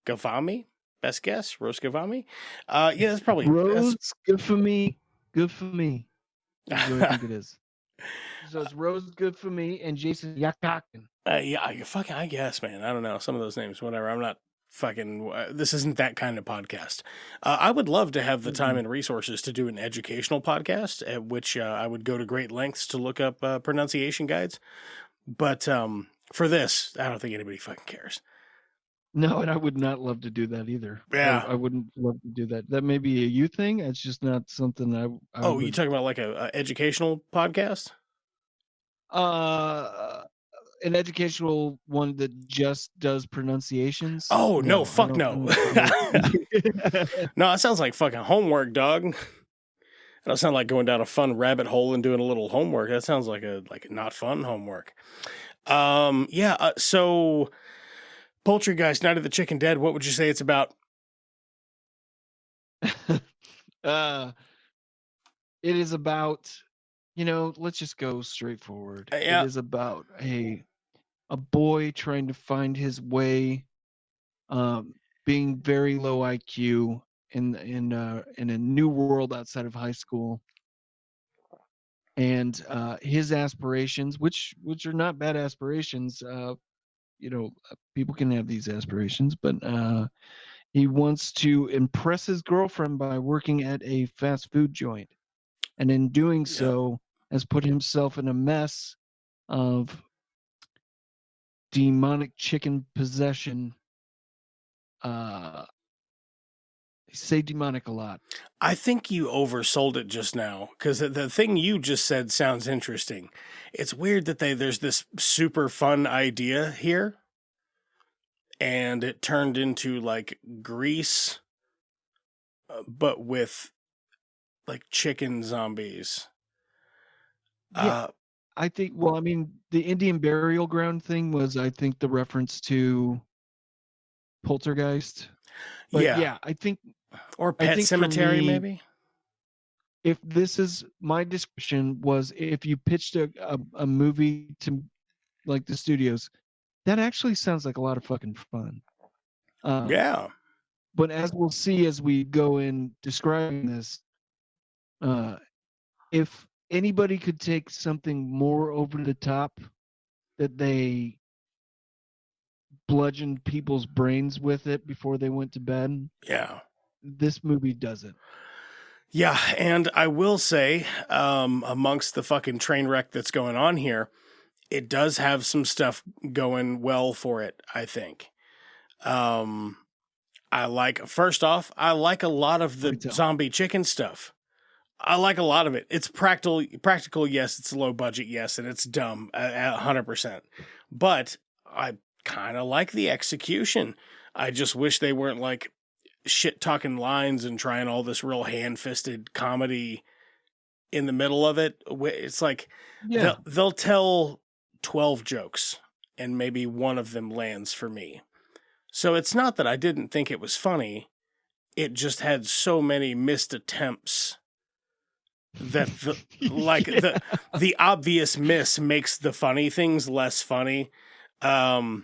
Gavami. Best guess, Rose Gavami. Yeah, that's probably Rose. Good for me. Good for me. That's what I think it is. So it's Rose Good for Me and Jason Yakakin. I guess, man. I don't know. Some of those names, whatever. I'm not fucking. This isn't that kind of podcast. I would love to have the time and resources to do an educational podcast, at which I would go to great lengths to look up pronunciation guides. But for this, I don't think anybody fucking cares. No, and I would not love to do that either. Yeah. I wouldn't love to do that. That may be a you thing. It's just not something I Oh, you talking about like a educational podcast? An educational one that just does pronunciations. Oh, no, fuck no. No, it sounds like fucking homework, dog. It don't sound like going down a fun rabbit hole and doing a little homework. That sounds like a not fun homework. So Poultrygeist, Night of the Chicken Dead, what would you say it's about? It is about, let's just go straightforward. Yeah. It is about a boy trying to find his way, being very low IQ in a new world outside of high school, and his aspirations, which are not bad aspirations. People can have these aspirations, but he wants to impress his girlfriend by working at a fast food joint, and in doing so has put himself in a mess of demonic chicken possession. Say demonic a lot. I think you oversold it just now, because the thing you just said sounds interesting. It's weird that there's this super fun idea here, and it turned into like Grease, but with like chicken zombies. Yeah, I think. Well, I mean, the Indian burial ground thing was, I think, the reference to Poltergeist. But yeah, I think. Or Pet Cemetery, maybe? If this is my description, was if you pitched a movie to like the studios, that actually sounds like a lot of fucking fun. Yeah. But as we'll see as we go in describing this, if anybody could take something more over the top that they bludgeoned people's brains with it before they went to bed. Yeah. This movie doesn't. Yeah, and I will say, amongst the fucking train wreck that's going on here, it does have some stuff going well for it, I think. First off, I like a lot of the zombie chicken stuff. I like a lot of it. It's practical, yes. It's low budget, yes, and it's dumb, 100%. But I kind of like the execution. I just wish they weren't like shit talking lines and trying all this real hand-fisted comedy in the middle of it. It's like they'll tell 12 jokes and maybe one of them lands for me. So it's not that I didn't think it was funny. It just had so many missed attempts that the obvious miss makes the funny things less funny. I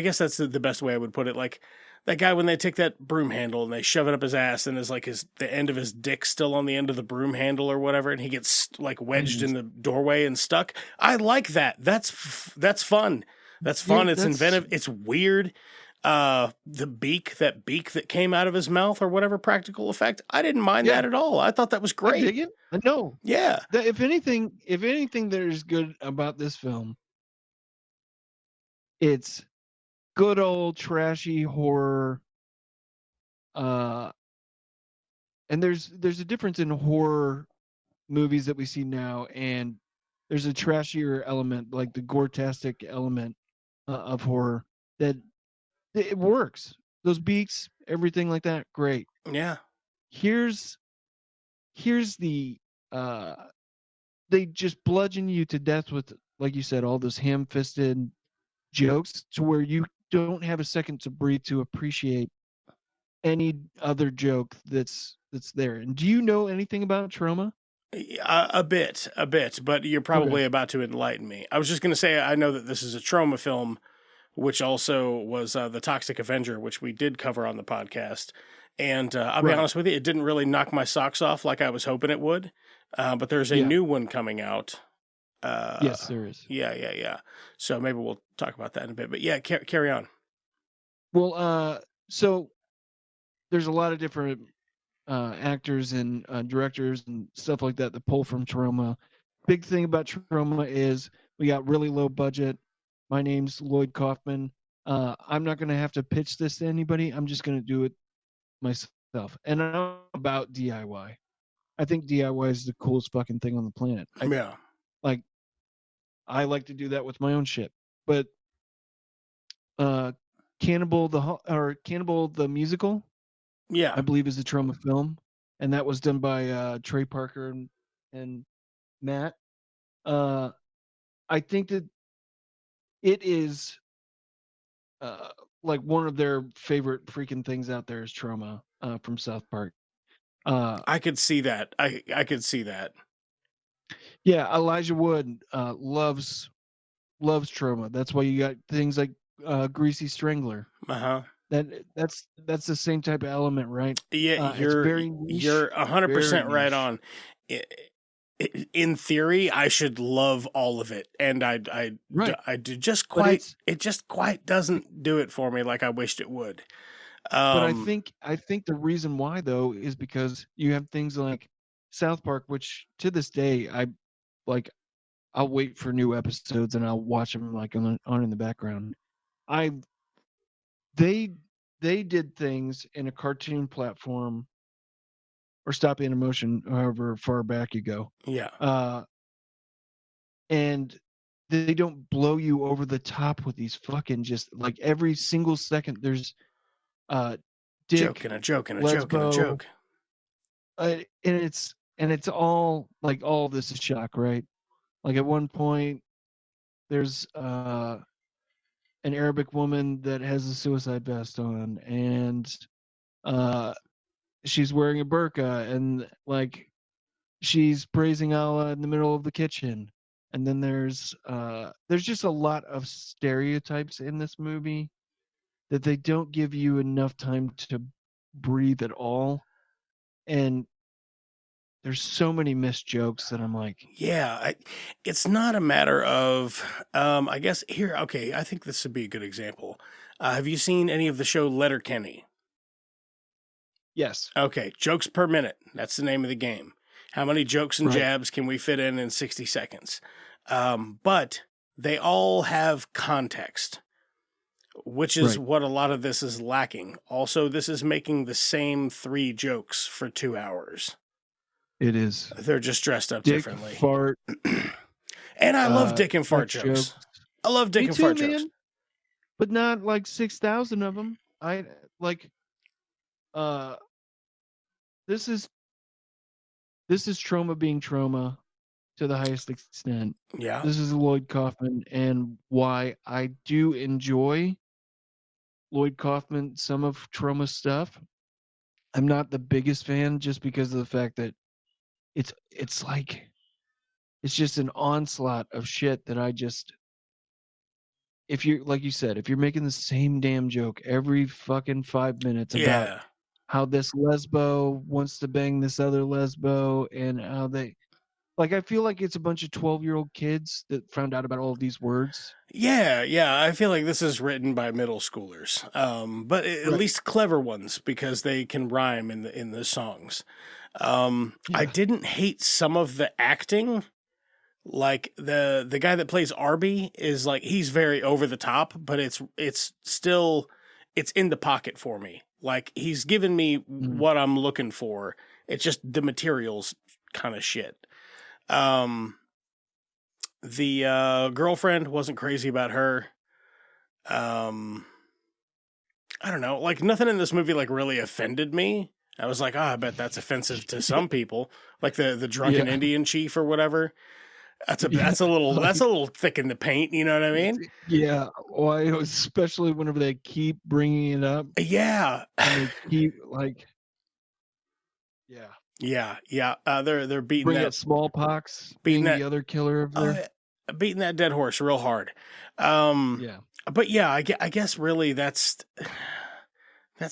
guess that's the best way I would put it. Like, That guy, when they take that broom handle and they shove it up his ass, and is like the end of his dick still on the end of the broom handle or whatever, and he gets like wedged in the doorway and stuck. I like that. That's fun. That's fun. Yeah, It's inventive. It's weird. The beak that came out of his mouth or whatever practical effect, I didn't mind that at all. I thought that was great. I dig it. No. Yeah. If anything that is good about this film, it's good old trashy horror. And there's a difference in horror movies that we see now, and there's a trashier element, like the gore-tastic element of horror, that it works. Those beaks, everything like that, great. Yeah. Here's the they just bludgeon you to death with, like you said, all those ham-fisted jokes, to where you don't have a second to breathe to appreciate any other joke that's there. And do you know anything about Trauma? A bit, but you're probably about to enlighten me. I was just going to say, I know that this is a Trauma film, which also was the Toxic Avenger, which we did cover on the podcast. And I'll be honest with you, it didn't really knock my socks off like I was hoping it would. But there's a new one coming out. Yes, there is. Yeah. So maybe we'll talk about that in a bit. But yeah, carry on. Well, so there's a lot of different actors and directors and stuff like that pull from Trauma. Big thing about Trauma is we got really low budget. My name's Lloyd Kaufman. I'm not going to have to pitch this to anybody. I'm just going to do it myself. And I'm about DIY. I think DIY is the coolest fucking thing on the planet. I like to do that with my own shit. But Cannibal the Musical, I believe, is a Trauma film, and that was done by Trey Parker and Matt. I think that it is like one of their favorite freaking things out there is Trauma from South Park. I could see that. I could see that. Yeah, Elijah Wood loves Trauma. That's why you got things like Greasy Strangler. That's the same type of element, right? Yeah, you're 100% right on. In theory, I should love all of it, and I do just quite. It just quite doesn't do it for me like I wished it would. But I think the reason why, though, is because you have things like South Park, which to this day I'll wait for new episodes and I'll watch them like on in the background. They did things in a cartoon platform, or stop animation, however far back you go. Yeah. And they don't blow you over the top with these fucking, just like every single second there's dick, joke and a joke and a joke and a joke. And it's all like, all this is shock, right? Like at one point there's an Arabic woman that has a suicide vest on, and she's wearing a burqa, and like she's praising Allah in the middle of the kitchen. And then there's just a lot of stereotypes in this movie that they don't give you enough time to breathe at all. And there's so many missed jokes that I'm like, yeah, it's not a matter of, I guess here, okay, I think this would be a good example. Have you seen any of the show Letterkenny? Yes. Okay, jokes per minute. That's the name of the game. How many jokes and jabs can we fit in 60 seconds? But they all have context, which is what a lot of this is lacking. Also, this is making the same 3 jokes for 2 hours. It is. They're just dressed up dick, differently. Fart. And I love dick and fart jokes. I love dick and fart jokes. But not like 6,000 of them. I like this is Trauma being Trauma to the highest extent. Yeah. This is Lloyd Kaufman, and why I do enjoy Lloyd Kaufman, some of Trauma stuff. I'm not the biggest fan just because of the fact that it's like, it's just an onslaught of shit that I just, if you're like you said, if you're making the same damn joke every fucking 5 minutes about Yeah. how this lesbo wants to bang this other lesbo and how they like, I feel like it's a bunch of 12-year-old kids that found out about all of these words. Yeah. I feel like this is written by middle schoolers, but at Right. least clever ones because they can rhyme in the songs. I Yeah. didn't hate some of the acting. Like the guy that plays Arby is like he's very over the top, but it's still it's in the pocket for me. Like he's given me what I'm looking for. It's just the materials kind of shit. The girlfriend wasn't crazy about her. I don't know, like nothing in this movie like really offended me. I was like, I bet that's offensive to some people, like the drunken Yeah. Indian chief or whatever. That's a little thick in the paint. You know what I mean? Yeah. Why, especially whenever they keep bringing it up Yeah, and they keep like, yeah, yeah. They're beating bring up that smallpox beating being that the other killer of oh, there. yeah, beating that dead horse real hard. Yeah. But yeah, I guess really that's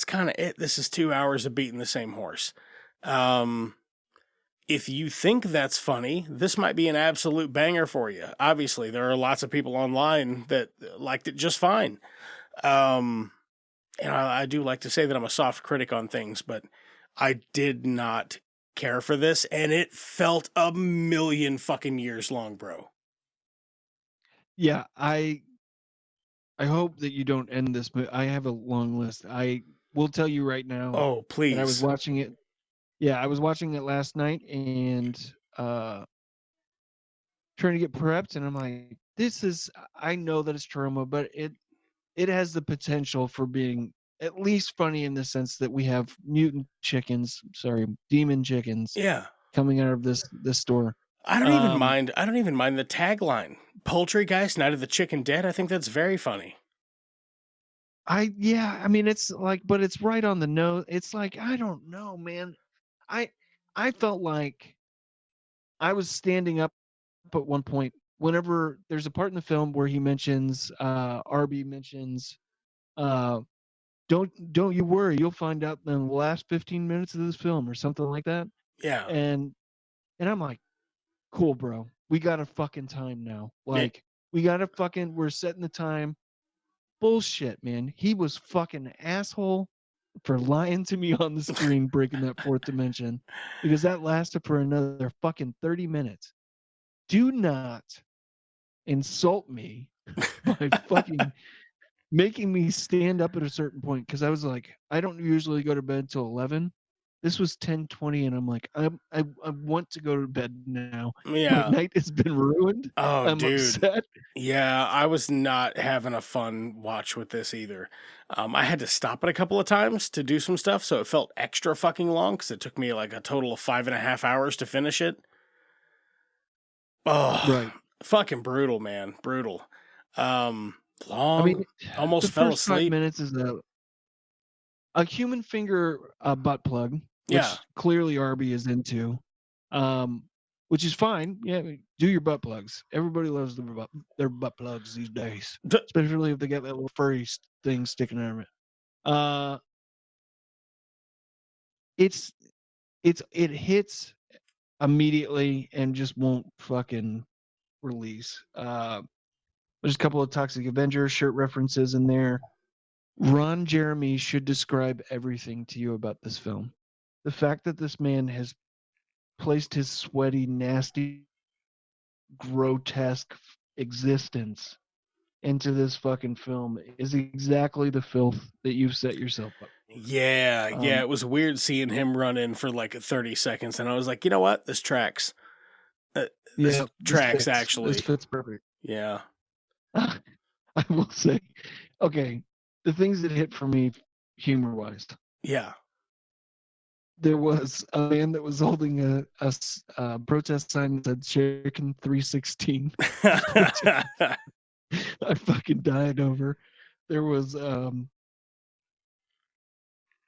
kind of it. This is 2 hours of beating the same horse. If you think that's funny, this might be an absolute banger for you. Obviously, there are lots of people online that liked it just fine. And I do like to say that I'm a soft critic on things, but I did not care for this, and it felt a million fucking years long, bro. Yeah. I hope that you don't end this, but I have a long list. I will tell you right now Oh, that I was please. watching it. Yeah, I was watching it last night and trying to get prepped, and I'm like, this is. I know that it's trauma, but it has the potential for being at least funny in the sense that we have demon chickens Yeah. coming out of this store. I don't even mind. I don't even mind the tagline. Poultrygeist, Night of the Chicken Dead. I think that's very funny. I mean it's like, but it's right on the nose. It's like, I don't know, man. I I felt like I was standing up at one point whenever there's a part in the film where he mentions Arby mentions uh don't you worry, you'll find out in the last 15 minutes of this film or something like that. Yeah. And I'm like, cool, bro. We got a fucking time now. Yeah. Like, we're setting the time. Bullshit, man. He was fucking asshole for lying to me on the screen, breaking that fourth dimension, because that lasted for another fucking 30 minutes. Do not insult me by fucking making me stand up at a certain point, because I was like, I don't usually go to bed till 11. This was 10:20, and I'm like, I want to go to bed now. Yeah. My night has been ruined. Oh, I'm dude. upset. Yeah, I was not having a fun watch with this either. I had to stop it a couple of times to do some stuff, so it felt extra fucking long because it took me like a total of 5.5 hours to finish it. Oh, Right. fucking brutal, man. Brutal. Long. I mean, Almost the fell first 5 asleep. minutes is a human finger butt plug, which Yeah. clearly Arby is into, which is fine. Yeah, do your butt plugs. Everybody loves their butt plugs these days, especially if they got that little furry thing sticking out of it. It hits immediately and just won't fucking release. There's a couple of Toxic Avenger shirt references in there. Ron Jeremy should describe everything to you about this film. The fact that this man has placed his sweaty, nasty, grotesque existence into this fucking film is exactly the filth that you've set yourself up for. Yeah, it was weird seeing him run in for like 30 seconds, and I was like, you know what? This tracks. This tracks, actually. This fits perfect. Yeah. I will say, okay, the things that hit for me humor-wise. Yeah. There was a man that was holding a protest sign that said Chicken 316. I fucking died over. There was a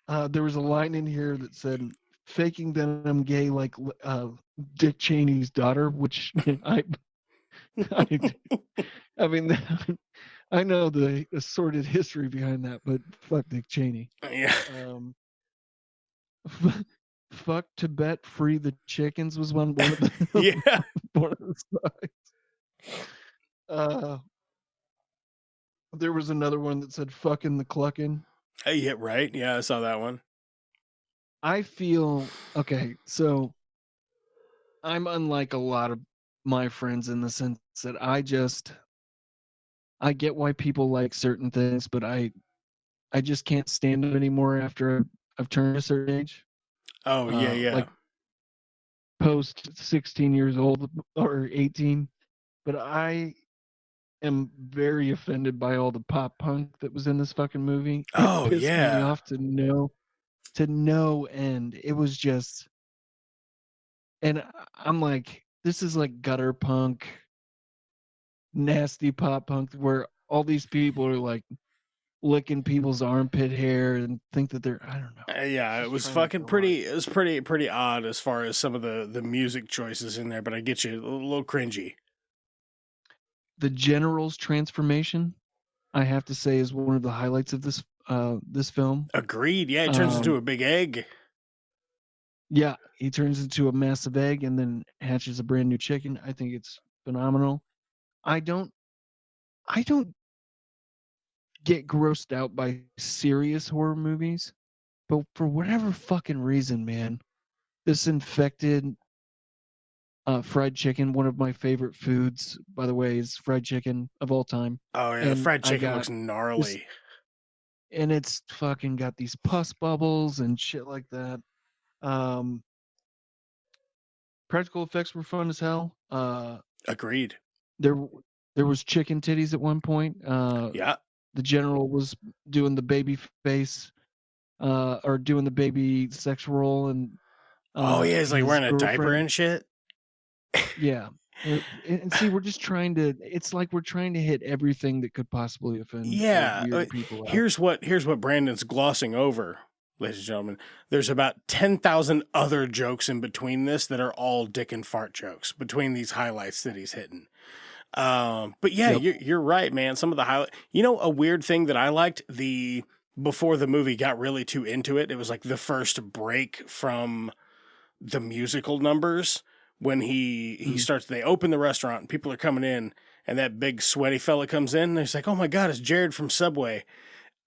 line in here that said, faking that I'm gay like Dick Cheney's daughter, which I mean, I know the sordid history behind that, but fuck Dick Cheney. Yeah. Fuck Tibet, free the chickens was one of the Yeah. one of the sides. There was another one that said "fucking the clucking." Yeah, right. Yeah, I saw that one. I feel okay. So I'm unlike a lot of my friends in the sense that I get why people like certain things, but I just can't stand them anymore after I've turned a certain age. Oh, yeah. Like post 16 years old or 18. But I am very offended by all the pop punk that was in this fucking movie. It Oh, pissed me yeah. off to no end. It was just, and I'm like, this is like gutter punk, nasty pop punk, where all these people are like licking people's armpit hair and think that they're, I don't know. Yeah, it was fucking pretty. It was pretty odd as far as some of the music choices in there, but I get you, a little cringy. The general's transformation, I have to say, is one of the highlights of this film. Agreed. Yeah, it turns into a big egg. Yeah, he turns into a massive egg and then hatches a brand new chicken. I think it's phenomenal. I don't get grossed out by serious horror movies, but for whatever fucking reason, man, this infected fried chicken, one of my favorite foods, by the way, is fried chicken of all time. Oh yeah, the fried chicken looks gnarly. And it's fucking got these pus bubbles and shit like that. Practical effects were fun as hell. Agreed. There was chicken titties at one point. Yeah. The general was doing the baby face, or doing the baby sex roll, and oh yeah, he's like wearing a diaper and shit. Yeah, and see, we're just trying to. It's like we're trying to hit everything that could possibly offend. Weird people. Here's what Brandon's glossing over, ladies and gentlemen. There's about 10,000 other jokes in between this that are all dick and fart jokes between these highlights that he's hitting. But yeah, you're right, man. Some of the highlight, a weird thing that I liked before the movie got really too into it. It was like the first break from the musical numbers when he starts. They open the restaurant and people are coming in, and that big sweaty fella comes in. And he's like, "Oh my god, it's Jared from Subway."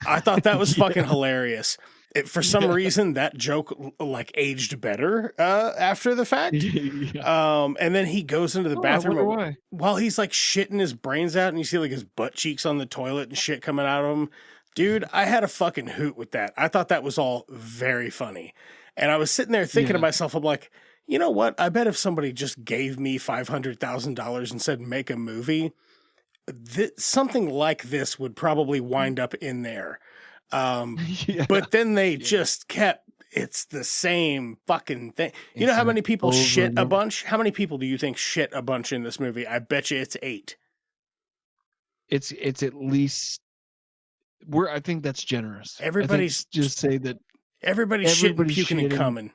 I thought that was fucking hilarious. For some reason, that joke like aged better after the fact. And then he goes into the bathroom while he's like shitting his brains out, and you see like his butt cheeks on the toilet and shit coming out of him. Dude, I had a fucking hoot with that. I thought that was all very funny. And I was sitting there thinking to myself, I'm like, you know what? I bet if somebody just gave me $500,000 and said, make a movie, something like this would probably wind up in there. But then they just kept, it's the same fucking thing. You know how many people shit a bunch? How many people do you think shit a bunch in this movie? I bet you it's 8. It's at least, I think that's generous. Everybody's just say that everybody's shitting, puking, and coming.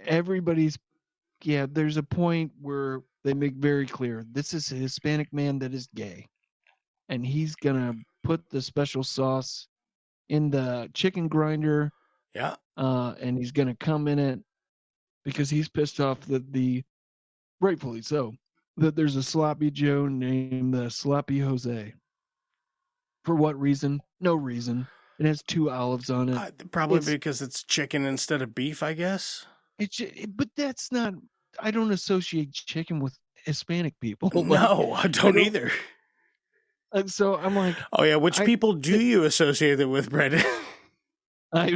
There's a point where they make very clear this is a Hispanic man that is gay, and he's gonna put the special sauce in the chicken grinder. Yeah. And he's gonna come in it because he's pissed off that rightfully so, that there's a sloppy Joe named the Sloppy Jose. For what reason? No reason. It has 2 olives on it. Probably because it's chicken instead of beef, I guess. But that's not. I don't associate chicken with Hispanic people. No, I don't either. And so I'm like, oh yeah, which people do you associate it with, Brandon? I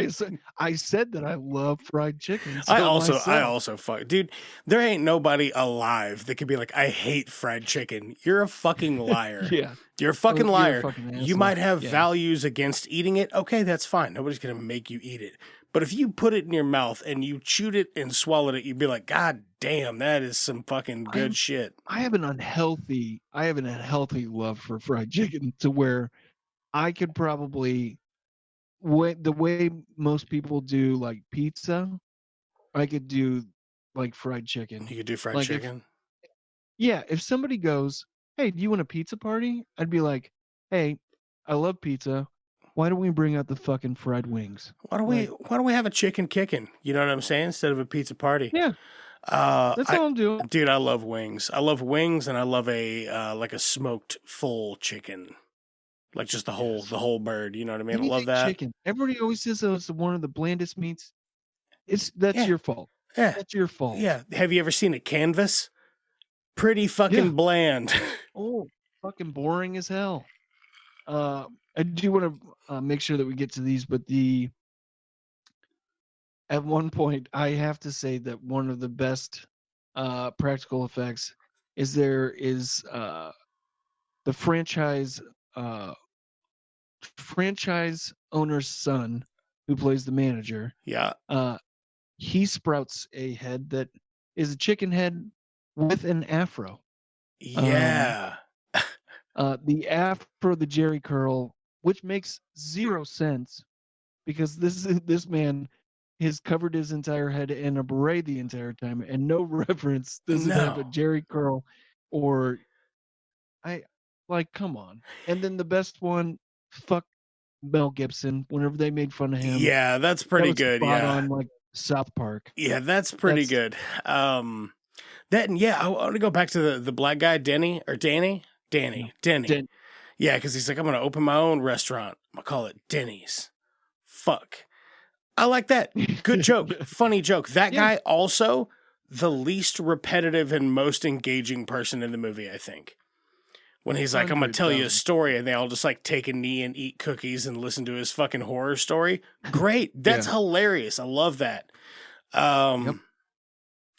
said that I love fried chicken. So I also fuck, dude. There ain't nobody alive that could be like, I hate fried chicken. You're a fucking liar. Yeah, you're a fucking liar. You're a fucking you might have values against eating it. Okay, that's fine. Nobody's gonna make you eat it. But if you put it in your mouth and you chewed it and swallowed it, you'd be like, God damn, that is some fucking good shit. I have an unhealthy love for fried chicken to where I could probably, the way most people do like pizza, I could do like fried chicken. You could do fried chicken? If somebody goes, "Hey, do you want a pizza party?" I'd be like, "Hey, I love pizza. Why don't we bring out the fucking fried wings?" Why don't we have a chicken kicking? You know what I'm saying? Instead of a pizza party. Yeah, that's all I'm doing. Dude, I love wings. I love wings, and I love a like a smoked full chicken, like just the whole bird. You know what I mean? I love Anything that. chicken. Everybody always says that it's one of the blandest meats. That's Yeah. your fault. Yeah, That's your fault. yeah. Have you ever seen a canvas? Pretty fucking bland. Oh, fucking boring as hell. I do want to make sure that we get to these, but at one point, I have to say that one of the best practical effects is the franchise owner's son, who plays the manager. Yeah. He sprouts a head that is a chicken head with an afro. Yeah. The afro, the Jerry curl, which makes zero sense because this man has covered his entire head in a beret the entire time, and no reference does it have a Jerry curl or come on. And then the best one, fuck Mel Gibson. Whenever they made fun of him, Yeah, that's pretty good. spot Yeah. on, like South Park. Yeah, that's pretty good. That and yeah, I want to go back to the black guy, Danny. Yeah, because he's like, I'm gonna open my own restaurant. I'm gonna call it Denny's. Fuck. I like that. Good joke. Funny joke. That guy also the least repetitive and most engaging person in the movie, I think. When he's like, I'm gonna tell you a story, and they all just like take a knee and eat cookies and listen to his fucking horror story. Great. That's hilarious. I love that.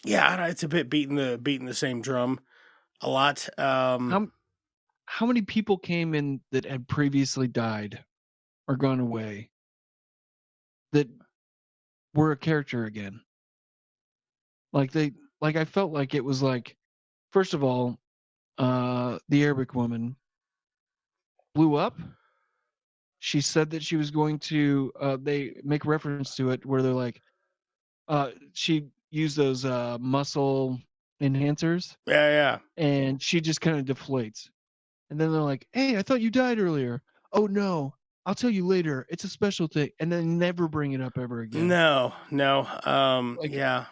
Yeah, I don't know, it's a bit beating the same drum a lot. How many people came in that had previously died or gone away that were a character again? I felt like it was like, first of all, the Arabic woman blew up. She said that she was going to, they make reference to it where they're like, she used those muscle enhancers. Yeah. And she just kind of deflates. And then they're like, hey, I thought you died earlier. Oh, no. I'll tell you later. It's a special thing. And then never bring it up ever again. No. Yeah.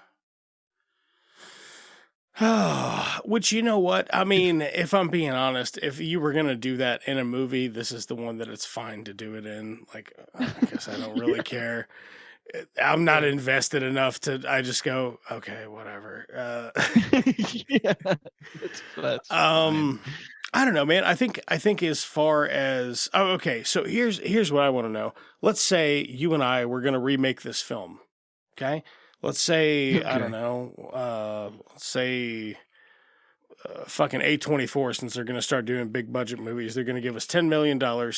Which, you know what? I mean, if I'm being honest, if you were going to do that in a movie, this is the one that it's fine to do it in. Like, I guess I don't really care. I'm not invested enough I just go, okay, whatever. Yeah, that's fine. I don't know, man. I think as far as, okay. So here's what I want to know. Let's say you and I were going to remake this film. Okay. Let's say, I don't know, let's say fucking A24, since they're going to start doing big budget movies, they're going to give us $10 million and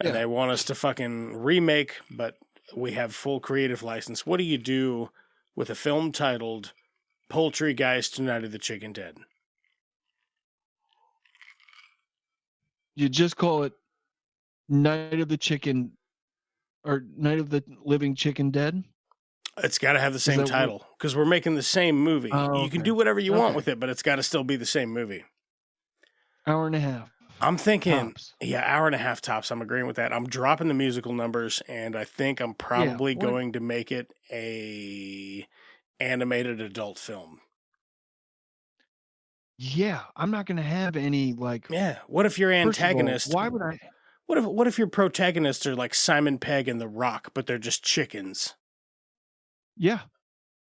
they want us to fucking remake, but we have full creative license. What do you do with a film titled Poultrygeist, Night of the Chicken Dead? You just call it Night of the Chicken or Night of the Living Chicken Dead? It's got to have the same title because we're making the same movie. You can do whatever you want with it, but it's got to still be the same movie. Hour and a half. I'm thinking, tops. hour and a half tops. I'm agreeing with that. I'm dropping the musical numbers, and I think I'm probably going to make it a animated adult film. Yeah, I'm not going to have any like. Yeah. What if your antagonist? Why would I? What if your protagonists are like Simon Pegg and The Rock, but they're just chickens? Yeah,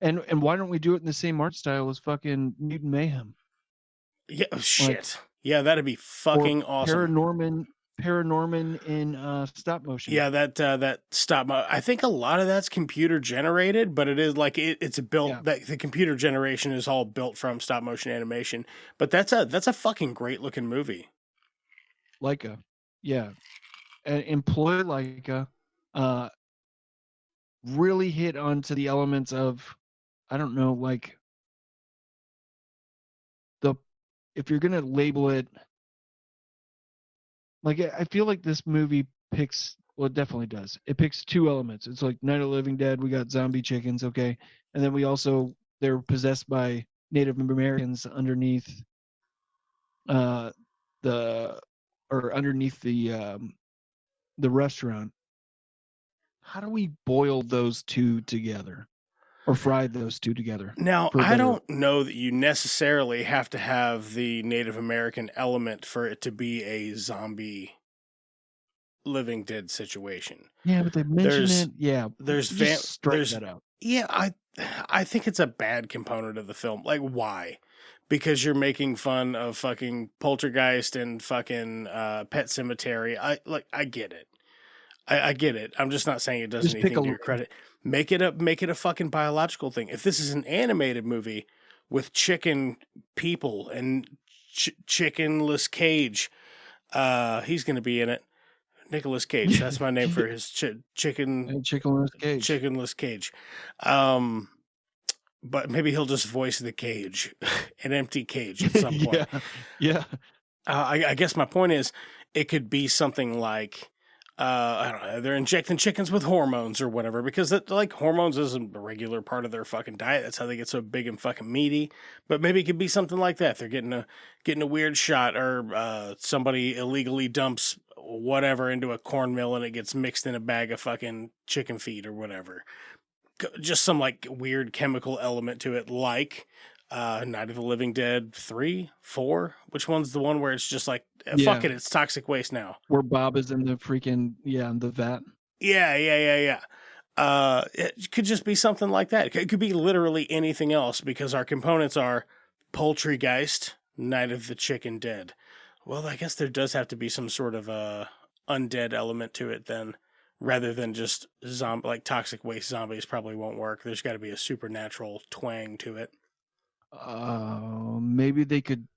and why don't we do it in the same art style as fucking Mutant Mayhem? Yeah, shit. Yeah, that'd be fucking awesome. Paranorman in stop motion. Yeah, that stop. I think a lot of that's computer generated, but it is like it's built. That the computer generation is all built from stop motion animation. But that's a fucking great looking movie. Leica, yeah, employ Leica. Really hit onto the elements of, I don't know, like if you're gonna label it, like I feel like this movie picks, well, it definitely does. It picks two elements. It's like Night of the Living Dead. We got zombie chickens, okay, and then they're possessed by Native Americans underneath or underneath the restaurant. How do we boil those two together or fry those two together? Now, for a I better- don't know that you necessarily have to have the Native American element for it to be a zombie Living Dead situation. Yeah, but they mention There's- it. Yeah, There's just strike there's that out. yeah, I think it's a bad component of the film. Like, why? Because you're making fun of fucking Poltergeist and fucking Pet Cemetery. I get it. I get it. I'm just not saying it does Just pick anything a to your credit. Make it a fucking biological thing. If this is an animated movie with chicken people and chickenless Cage, he's going to be in it. Nicolas Cage. That's my name for his chicken. And chickenless cage. Chickenless Cage. But maybe he'll just voice the cage, an empty cage at some point. Yeah. I guess my point is, it could be something like, I don't know, they're injecting chickens with hormones or whatever, because hormones isn't a regular part of their fucking diet. That's how they get so big and fucking meaty. But maybe it could be something like that. They're getting a weird shot, or somebody illegally dumps whatever into a cornmeal and it gets mixed in a bag of fucking chicken feed or whatever. Just some like weird chemical element to it, like Night of the Living Dead 3, 4. Which one's the one where it's just like, fuck it, it's toxic waste now? Where Bob is in the freaking, in the vat. Yeah. It could just be something like that. It could be literally anything else, because our components are Poultrygeist, Night of the Chicken Dead. Well, I guess there does have to be some sort of undead element to it then, rather than just like toxic waste zombies probably won't work. There's got to be a supernatural twang to it. Maybe they could.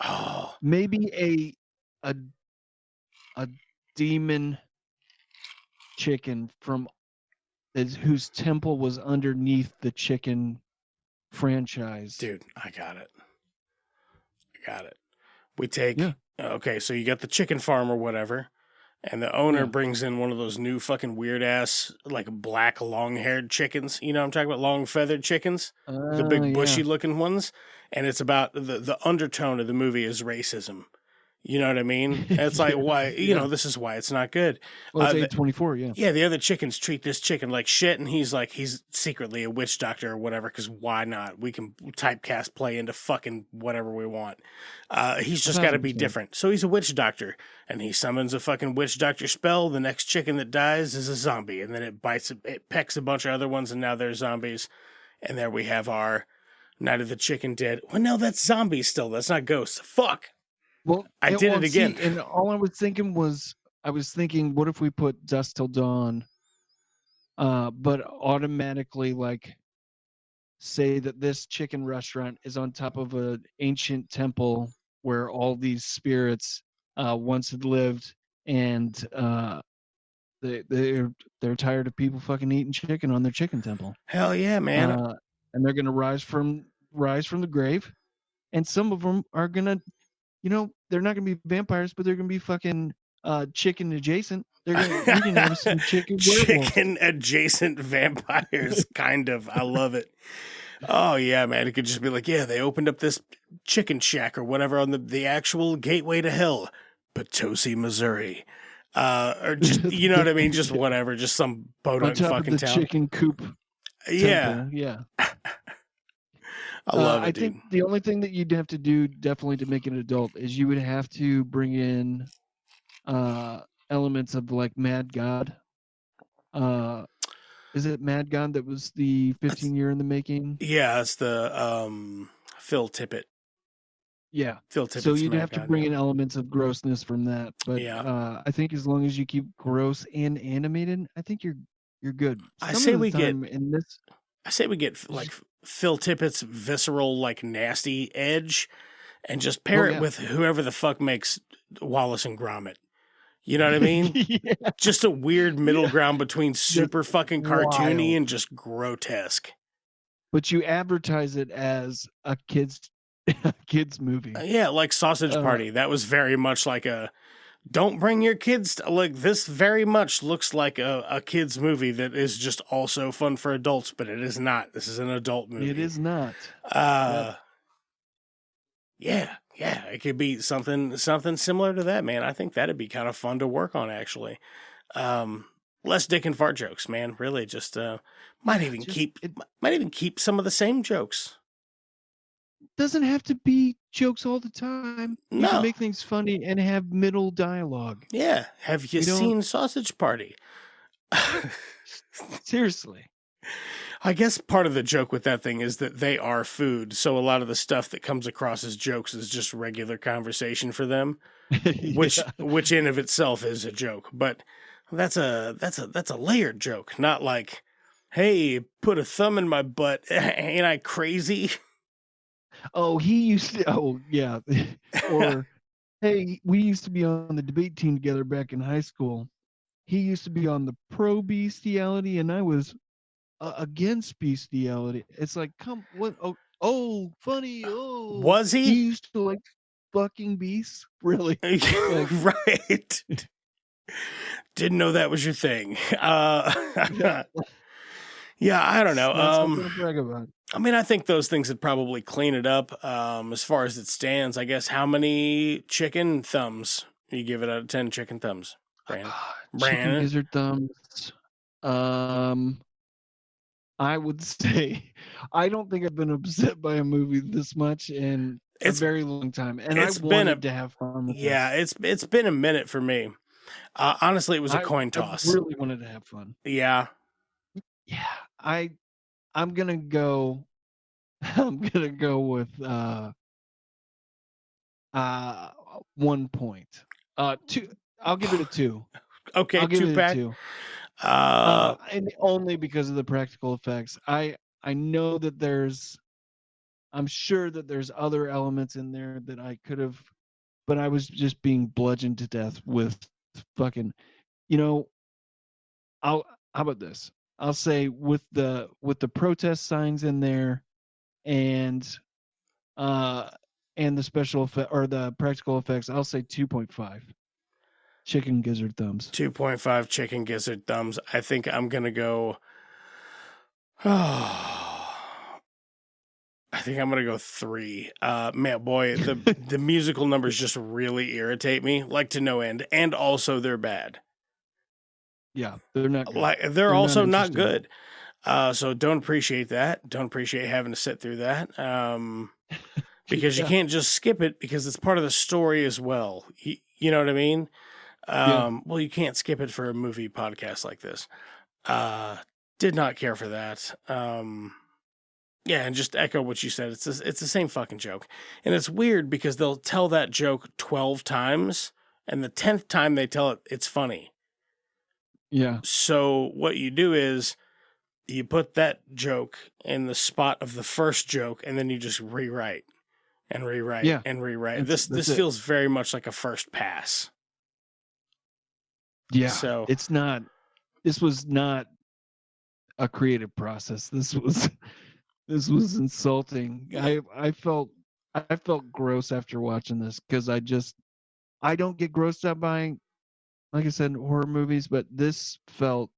Oh, Maybe a demon chicken whose temple was underneath the chicken franchise. dude, I got it. We take, okay, so you got the chicken farm or whatever, and the owner brings in one of those new fucking weird ass, like black long haired chickens. You know what I'm talking about? Long feathered chickens, the big bushy looking ones. And it's about the undertone of the movie is racism. You know what I mean? And it's like, why, you know, this is why it's not good. Well, it's 824, yeah. Yeah, the other chickens treat this chicken like shit, and he's secretly a witch doctor or whatever, because why not? We can typecast play into fucking whatever we want. He's just got to be different. So he's a witch doctor, and he summons a fucking witch doctor spell. The next chicken that dies is a zombie, and then it pecks a bunch of other ones, and now they're zombies. And there we have our Night of the Chicken Dead. Well, no, that's zombies still. That's not ghosts. Fuck. Well, I did it again. And all I was thinking was, what if we put Dusk Till Dawn, but automatically say that this chicken restaurant is on top of an ancient temple where all these spirits once had lived, and they're tired of people fucking eating chicken on their chicken temple. Hell yeah, man. And they're gonna rise from the grave, and some of them are gonna. They're not going to be vampires, but they're going to be fucking chicken adjacent. They're going to have some chicken adjacent vampires, kind of. I love it. Oh, yeah, man. It could just be like, yeah, they opened up this chicken shack or whatever on the actual gateway to hell, Potosi, Missouri. Or just, you know what I mean? Just whatever. Just some podunk fucking town. Chicken coop. Yeah. Temple. Yeah. I love it, I think the only thing that you'd have to do definitely to make it an adult is you would have to bring in elements of like Mad God. Is it Mad God that was the 15-year in the making? Yeah, it's the Phil Tippett. Yeah. Phil Tippett's so you'd Mad have to God, bring yeah. in elements of grossness from that. But I think as long as you keep gross and animated, I think you're good. I say we get like Phil Tippett's visceral, like nasty edge, and just pair it with whoever the fuck makes Wallace and Gromit. You know what I mean? Just a weird middle ground between super fucking cartoony and just grotesque. But you advertise it as a kids movie. Yeah, like Sausage Party. That was very much like a don't bring your kids like this. Very much looks like a kids movie that is just also fun for adults, but it is not. This is an adult movie. It is not. Yeah, it could be something similar to that, man. I think that'd be kind of fun to work on, actually. Less dick and fart jokes, man. Really, just might even keep some of the same jokes. Doesn't have to be jokes all the time. You No. can make things funny and have middle dialogue. Yeah, have you We don't- seen Sausage Party? Seriously. I guess part of the joke with that thing is that they are food, so a lot of the stuff that comes across as jokes is just regular conversation for them, which in of itself is a joke. But that's a layered joke, not like, "Hey, put a thumb in my butt, ain't I crazy?" Oh, he used to. Oh, yeah. Or, hey, we used to be on the debate team together back in high school. He used to be on the pro bestiality, and I was against bestiality. It's like, what? Oh, funny. Oh, Was he? He used to like fucking beasts, really? Right. Didn't know that was your thing. Yeah, I don't know. Not something to brag about. I mean, I think those things would probably clean it up. As far as it stands, I guess. How many chicken thumbs you give it out of 10 chicken thumbs, Brandon? Chicken gizzard thumbs. I would say, I don't think I've been upset by a movie this much in a very long time, and I wanted to have fun with this. It's been a minute for me. Honestly, it was a coin toss. I really wanted to have fun. Yeah. I'm gonna go. I'm gonna go with 1 point. 2. I'll give it a 2. Okay, I'll give 2 it back. a 2. And only because of the practical effects. I know that I'm sure that there's other elements in there that I could have, but I was just being bludgeoned to death with fucking, how about this? I'll say with the protest signs in there and the special effect or the practical effects, I'll say 2.5. Chicken gizzard thumbs. 2.5 chicken gizzard thumbs. I think I'm gonna go. I think I'm gonna go 3. Man, boy, the musical numbers just really irritate me, like to no end, and also they're bad. Yeah, they're not good. Like they're also not good. So don't appreciate that. Don't appreciate having to sit through that. Because you can't just skip it because it's part of the story as well. You know what I mean? Well, you can't skip it for a movie podcast like this. Did not care for that. Yeah, and just echo what you said. It's the same fucking joke. And it's weird because they'll tell that joke 12 times, and the 10th time they tell it, it's funny. Yeah. So what you do is you put that joke in the spot of the first joke, and then you just rewrite and rewrite and rewrite. This feels very much like a first pass. Yeah. So this was not a creative process. This was insulting. I felt gross after watching this because I don't get grossed out by, like I said, horror movies, but this felt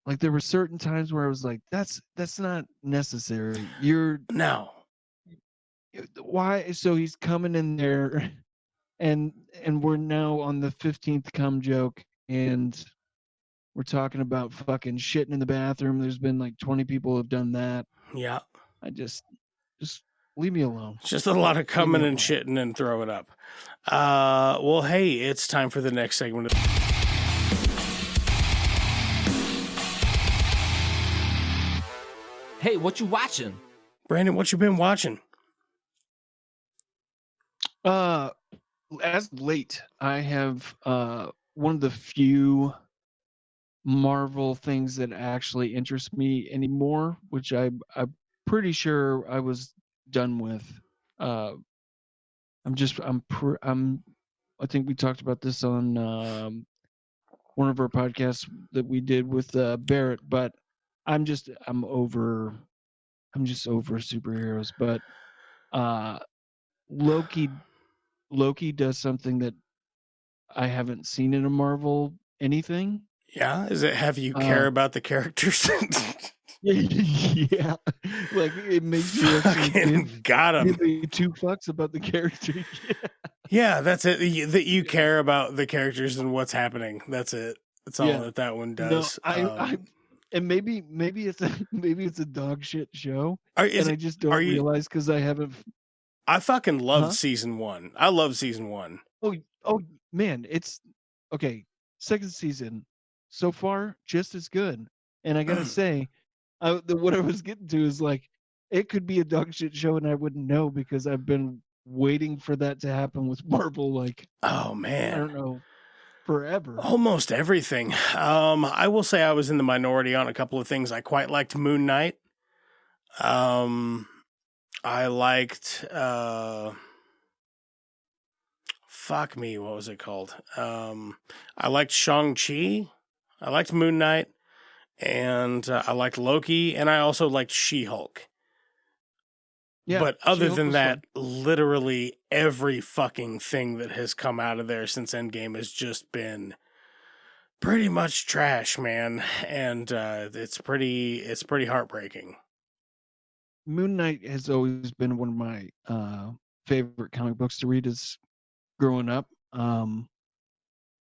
like there were certain times where I was like, that's not necessary. Why? So he's coming in there and we're now on the 15th cum joke and we're talking about fucking shitting in the bathroom. There's been like 20 people have done that. Yeah. I just leave me alone. It's just a lot of coming and shitting and throwing up. Well, hey, it's time for the next segment. Hey, what you watching? Brandon, what you been watching? As late, I have one of the few Marvel things that actually interest me anymore, which I'm pretty sure I was done with. I think we talked about this on one of our podcasts that we did with Barrett, but I'm just over superheroes. But Loki does something that I haven't seen in a Marvel anything. Yeah, is it have you care about the characters? Yeah, like it makes you actually Fucking got him. give a two fucks about the character. Yeah, that's it. That you care about the characters and what's happening. That's it. That's all Yeah. that one No, does. and maybe it's a dog shit show, Is and I it- just are don't you? realize because I haven't. I fucking loved Huh? season 1. I love season 1. Oh man, it's okay. Second season so far just as good, and I gotta say, what I was getting to is like it could be a dog shit show, and I wouldn't know because I've been waiting for that to happen with Marvel. Like Oh I man. don't know, forever. Almost everything. I will say I was in the minority on a couple of things. I quite liked Moon Knight. I liked fuck me, what was it called? I liked Shang-Chi. I liked Moon Knight, and I liked Loki, and I also liked She-Hulk. Yeah, But other She-Hulk than was that, fun. literally every fucking thing that has come out of there since Endgame has just been pretty much trash, man. And it's pretty heartbreaking. Moon Knight has always been one of my favorite comic books to read as growing up.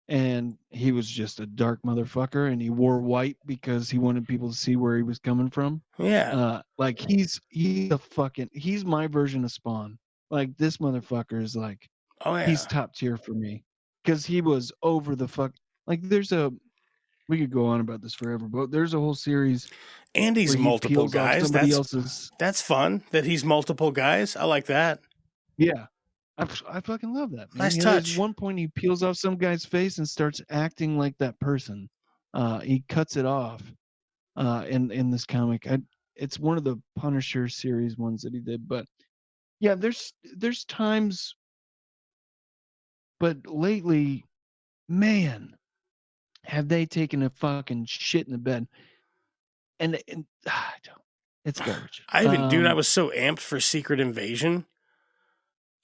And he was just a dark motherfucker, and he wore white because he wanted people to see where he was coming from. Yeah. Like he's my version of Spawn. Like this motherfucker is like Oh yeah. he's top tier for me because he was over the fuck. Like we could go on about this forever, but there's a whole series And he's where he multiple peels off guys. somebody else's. That's fun that he's multiple guys. I like that. Yeah. I fucking love that, man. Nice There's touch. one point he peels off some guy's face and starts acting like that person. He cuts it off in this comic. It's one of the Punisher series ones that he did, but yeah, there's times, but lately, man, have they taken a fucking shit in the bed? And I don't. It's garbage. Dude, I was so amped for Secret Invasion.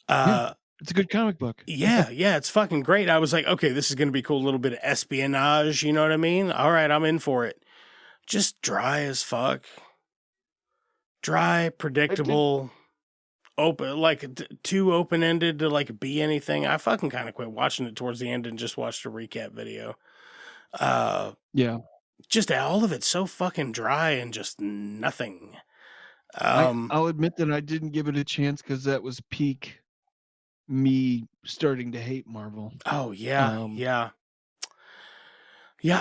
Yeah, it's a good comic book. Yeah, it's fucking great. I was like, okay, this is going to be cool. A little bit of espionage, you know what I mean? All right, I'm in for it. Just dry as fuck. Dry, predictable, open, like too open-ended to like be anything. I fucking kind of quit watching it towards the end and just watched a recap video. Yeah. Just all of it so fucking dry and just nothing. I'll admit that I didn't give it a chance because that was peak me starting to hate Marvel. Oh yeah, yeah.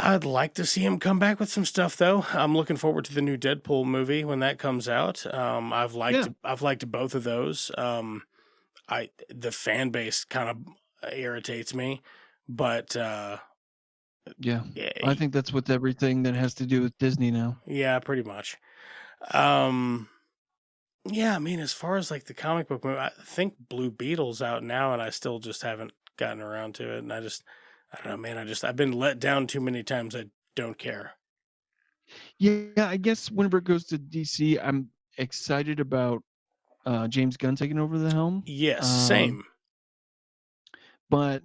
I'd like to see him come back with some stuff though. I'm looking forward to the new Deadpool movie when that comes out. I've liked both of those. The fan base kind of irritates me, but yeah, I think that's with everything that has to do with Disney now. Yeah, pretty much. Yeah, I mean, as far as like the comic book movie, I think Blue Beetle's out now, and I still just haven't gotten around to it. And I don't know, man. I've been let down too many times. I don't care. Yeah, I guess whenever it goes to DC, I'm excited about James Gunn taking over the helm. Yes, same. But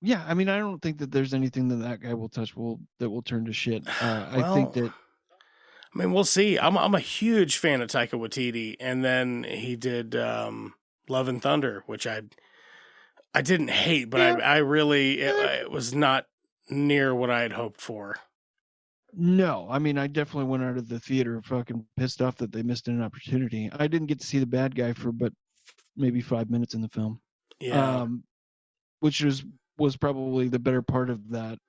yeah, I mean, I don't think that there's anything that guy will touch that will turn to shit. I think that. I mean, we'll see. I'm a huge fan of Taika Waititi, and then he did Love and Thunder, which I didn't hate, but I really it was not near what I had hoped for. No, I mean, I definitely went out of the theater fucking pissed off that they missed an opportunity. I didn't get to see the bad guy for but maybe 5 minutes in the film. Yeah. Which was probably the better part of that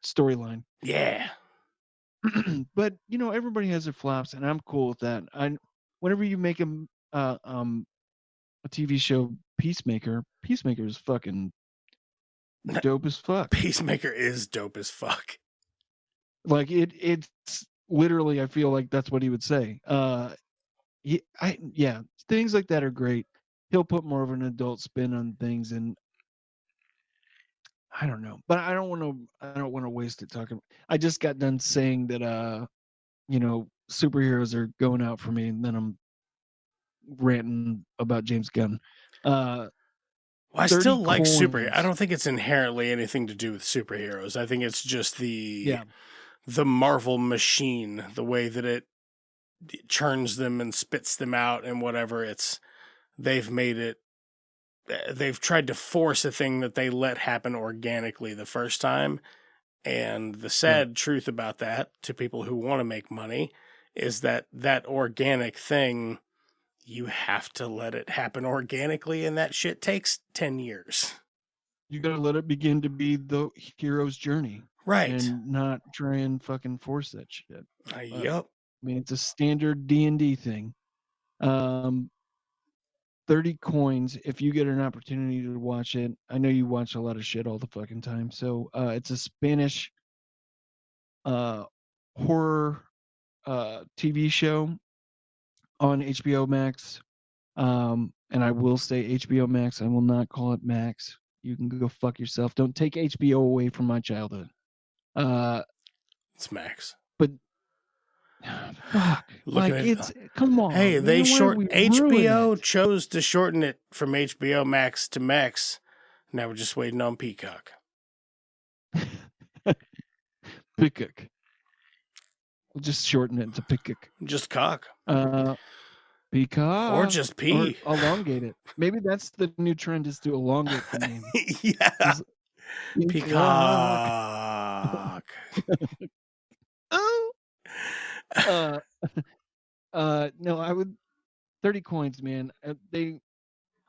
storyline. Yeah. But everybody has their flops, and I'm cool with that. Whenever you make a TV show, Peacemaker is fucking dope as fuck. Peacemaker is dope as fuck. Like it's literally, I feel like that's what he would say. Things like that are great. He'll put more of an adult spin on things, and I don't know, but I don't want to waste it talking. I just got done saying that superheroes are going out for me, and then I'm ranting about James Gunn. Well, I 30 still like coins. I don't think it's inherently anything to do with superheroes. I think it's just Yeah. the Marvel machine, the way that it churns them and spits them out and whatever. They've made it. They've tried to force a thing that they let happen organically the first time. And the sad truth about that, to people who want to make money, is that organic thing, you have to let it happen organically, and that shit takes 10 years. You gotta let it begin to be the hero's journey. Right. And not try and fucking force that shit. Yep. I mean, it's a standard D&D thing. 30 coins if you get an opportunity to watch it. I know you watch a lot of shit all the fucking time. So it's a Spanish horror TV show on HBO Max. And I will say HBO Max. I will not call it Max. You can go fuck yourself. Don't take HBO away from my childhood. It's Max. But fuck, come on. Hey, man, HBO chose to shorten it from HBO Max to Max. Now we're just waiting on Peacock. Peacock. We'll just shorten it to Peacock. Just cock. Peacock. Or just P. Or elongate it. Maybe that's the new trend, is to elongate the name. Yeah. Peacock. No, I would 30 coins, man.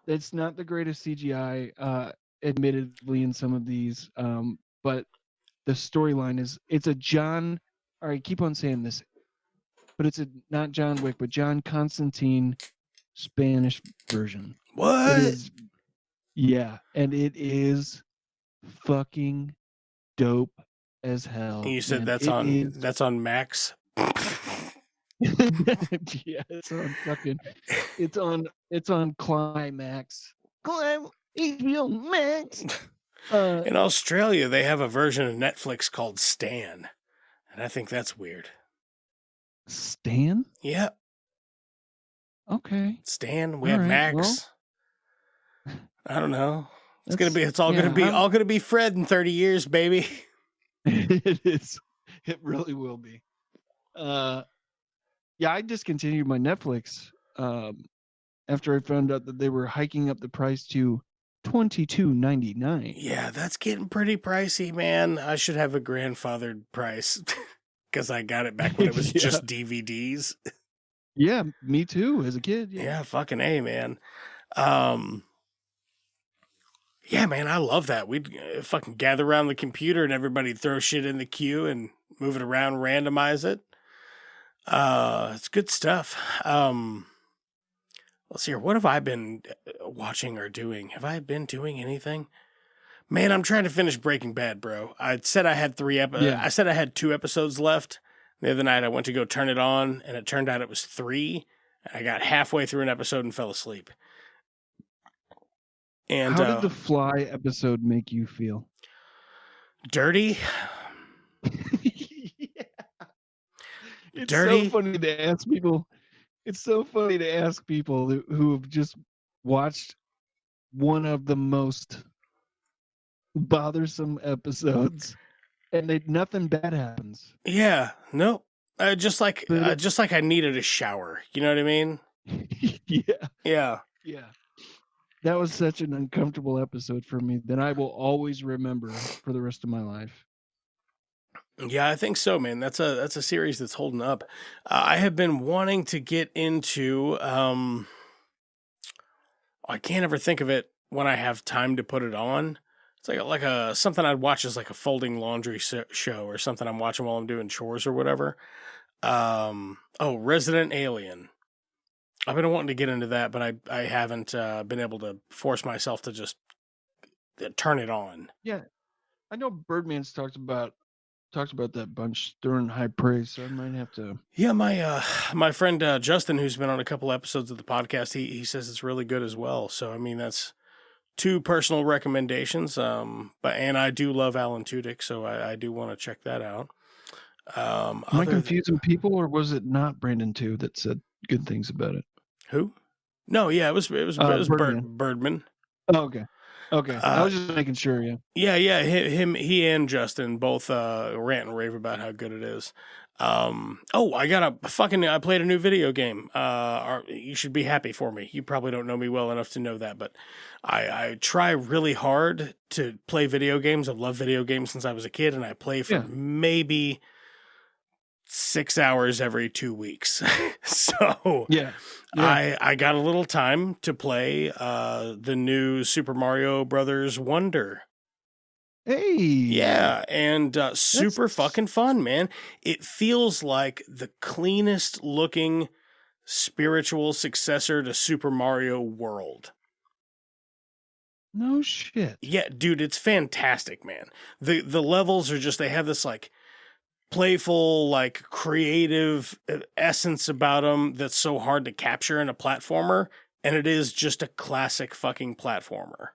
It's not the greatest CGI, admittedly, in some of these, but the storyline it's a John. All right, keep on saying this, but it's not John Wick, but John Constantine Spanish version. What? Yeah, and it is fucking dope as hell. And you said that's on Max. Yeah, it's on Climax. HBO Max. In Australia, they have a version of Netflix called Stan, and I think that's weird. Stan? Yeah. Okay. Stan. We have Max. Well, I don't know. It's all gonna be Fred in 30 years, baby. It is. It really will be. Yeah, I discontinued my Netflix after I found out that they were hiking up the price to $22.99. Yeah, that's getting pretty pricey, man. I should have a grandfathered price because I got it back when it was just DVDs. Yeah, me too, as a kid. Yeah, fucking A, man. Yeah, man, I love that. We'd fucking gather around the computer and everybody throw shit in the queue and move it around, randomize it. It's good stuff. Let's see here. What have I been watching or doing? Have I been doing anything? Man, I'm trying to finish Breaking Bad, bro. I said I had I said I had 2 episodes left. The other night I went to go turn it on, and it turned out it was 3. I got halfway through an episode and fell asleep. And how did the Fly episode make you feel? Dirty. It's dirty. So funny to ask people. It's so funny to ask people who have just watched one of the most bothersome episodes, and nothing bad happens. Yeah, no, just like I needed a shower. You know what I mean? Yeah. That was such an uncomfortable episode for me that I will always remember for the rest of my life. Yeah, I think so, man. That's a series that's holding up. I have been wanting to get into. I can't ever think of it when I have time to put it on. It's like a something I'd watch as like a folding laundry show or something I'm watching while I'm doing chores or whatever. Resident Alien. I've been wanting to get into that, but I haven't been able to force myself to just turn it on. Yeah, I know Birdman's talked about that bunch during high praise, so I might have to. Yeah, my friend Justin, who's been on a couple episodes of the podcast, he says it's really good as well. So I mean, that's 2 personal recommendations. And I do love Alan Tudyk, so I do want to check that out. Am I confusing people, or was it not Brandon too that said good things about it? Who? No, yeah, it was Birdman. Birdman. Oh, okay. Okay, I was just making sure. Yeah. Yeah. He and Justin both rant and rave about how good it is. I played a new video game. You should be happy for me. You probably don't know me well enough to know that, but I try really hard to play video games. I've loved video games since I was a kid, and I play for maybe 6 hours every 2 weeks. So Yeah. I got a little time to play the new Super Mario Brothers Wonder. Hey. Yeah, and super fucking fun, man. It feels like the cleanest looking spiritual successor to Super Mario World. No shit. Yeah, dude, it's fantastic, man. The levels are just, they have this like playful, like creative essence about them that's so hard to capture in a platformer, and it is just a classic fucking platformer.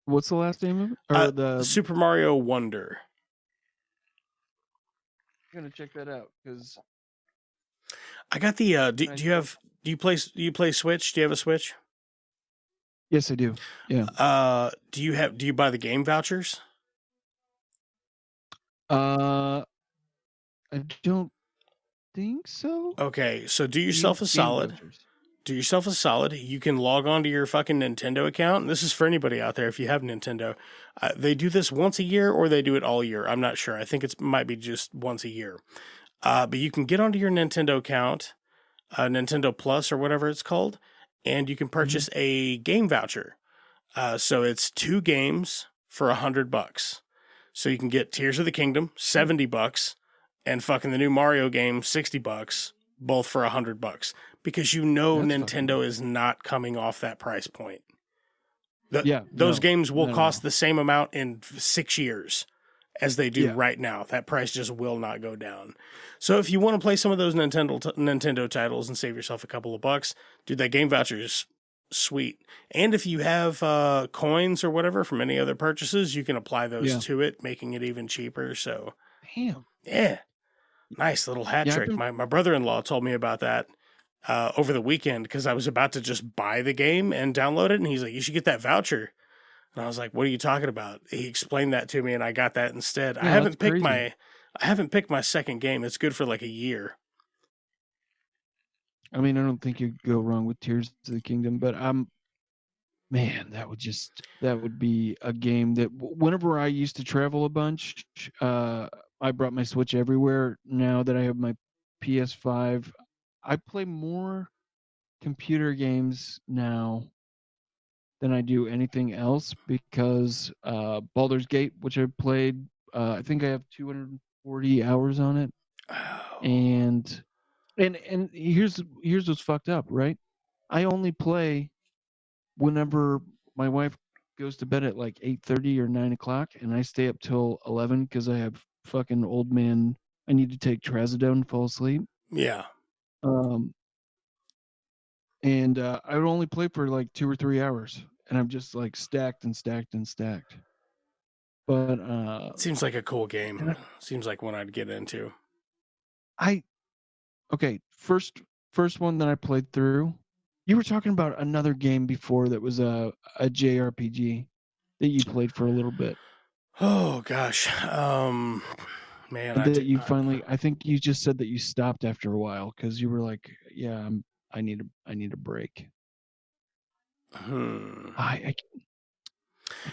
What's the last name of it? Or the Super Mario Wonder. I'm gonna check that out because I got the. Do you play Switch? Do you have a Switch? Yes, I do. Yeah. Do you buy the game vouchers? I don't think so. Okay, so do yourself a solid. Vouchers. Do yourself a solid. You can log on to your fucking Nintendo account. And this is for anybody out there if you have Nintendo. They do this once a year or they do it all year. I'm not sure. I think it might be just once a year. But you can get onto your Nintendo account, Nintendo Plus or whatever it's called, and you can purchase a game voucher. So it's 2 games for $100. So you can get Tears of the Kingdom, $70, and fucking the new Mario game, $60, both for $100. Because Nintendo is not coming off that price point. Those games will cost the same amount in 6 years as they do right now. That price just will not go down. So if you want to play some of those Nintendo titles and save yourself a couple of bucks, dude, that game voucher is sweet. And if you have coins or whatever from any other purchases, you can apply those to it, making it even cheaper. So, damn, yeah, nice little hat trick. My brother-in-law told me about that over the weekend because I was about to just buy the game and download it, and he's like, "You should get that voucher." And I was like, "What are you talking about?" He explained that to me, and I got that instead. Yeah, I haven't picked my second game. It's good for like a year. I mean, I don't think you go wrong with Tears of the Kingdom, but man, that would be a game that whenever I used to travel a bunch, I brought my Switch everywhere. Now that I have my PS5, I play more computer games now than I do anything else because Baldur's Gate, which I played, I think I have 240 hours on it, and here's what's fucked up, right? I only play whenever my wife goes to bed at like 8:30 or 9 o'clock, and I stay up till 11 because I have fucking old man. I need to take trazodone and fall asleep. Yeah. And I would only play for like 2 or 3 hours, and I'm just like stacked and stacked and stacked. But it seems like a cool game. Seems like one I'd get into. Okay, first one that I played through. You were talking about another game before that was a JRPG that you played for a little bit. Oh gosh, man, I think you just said that you stopped after a while because you were like, "Yeah, I need a break." I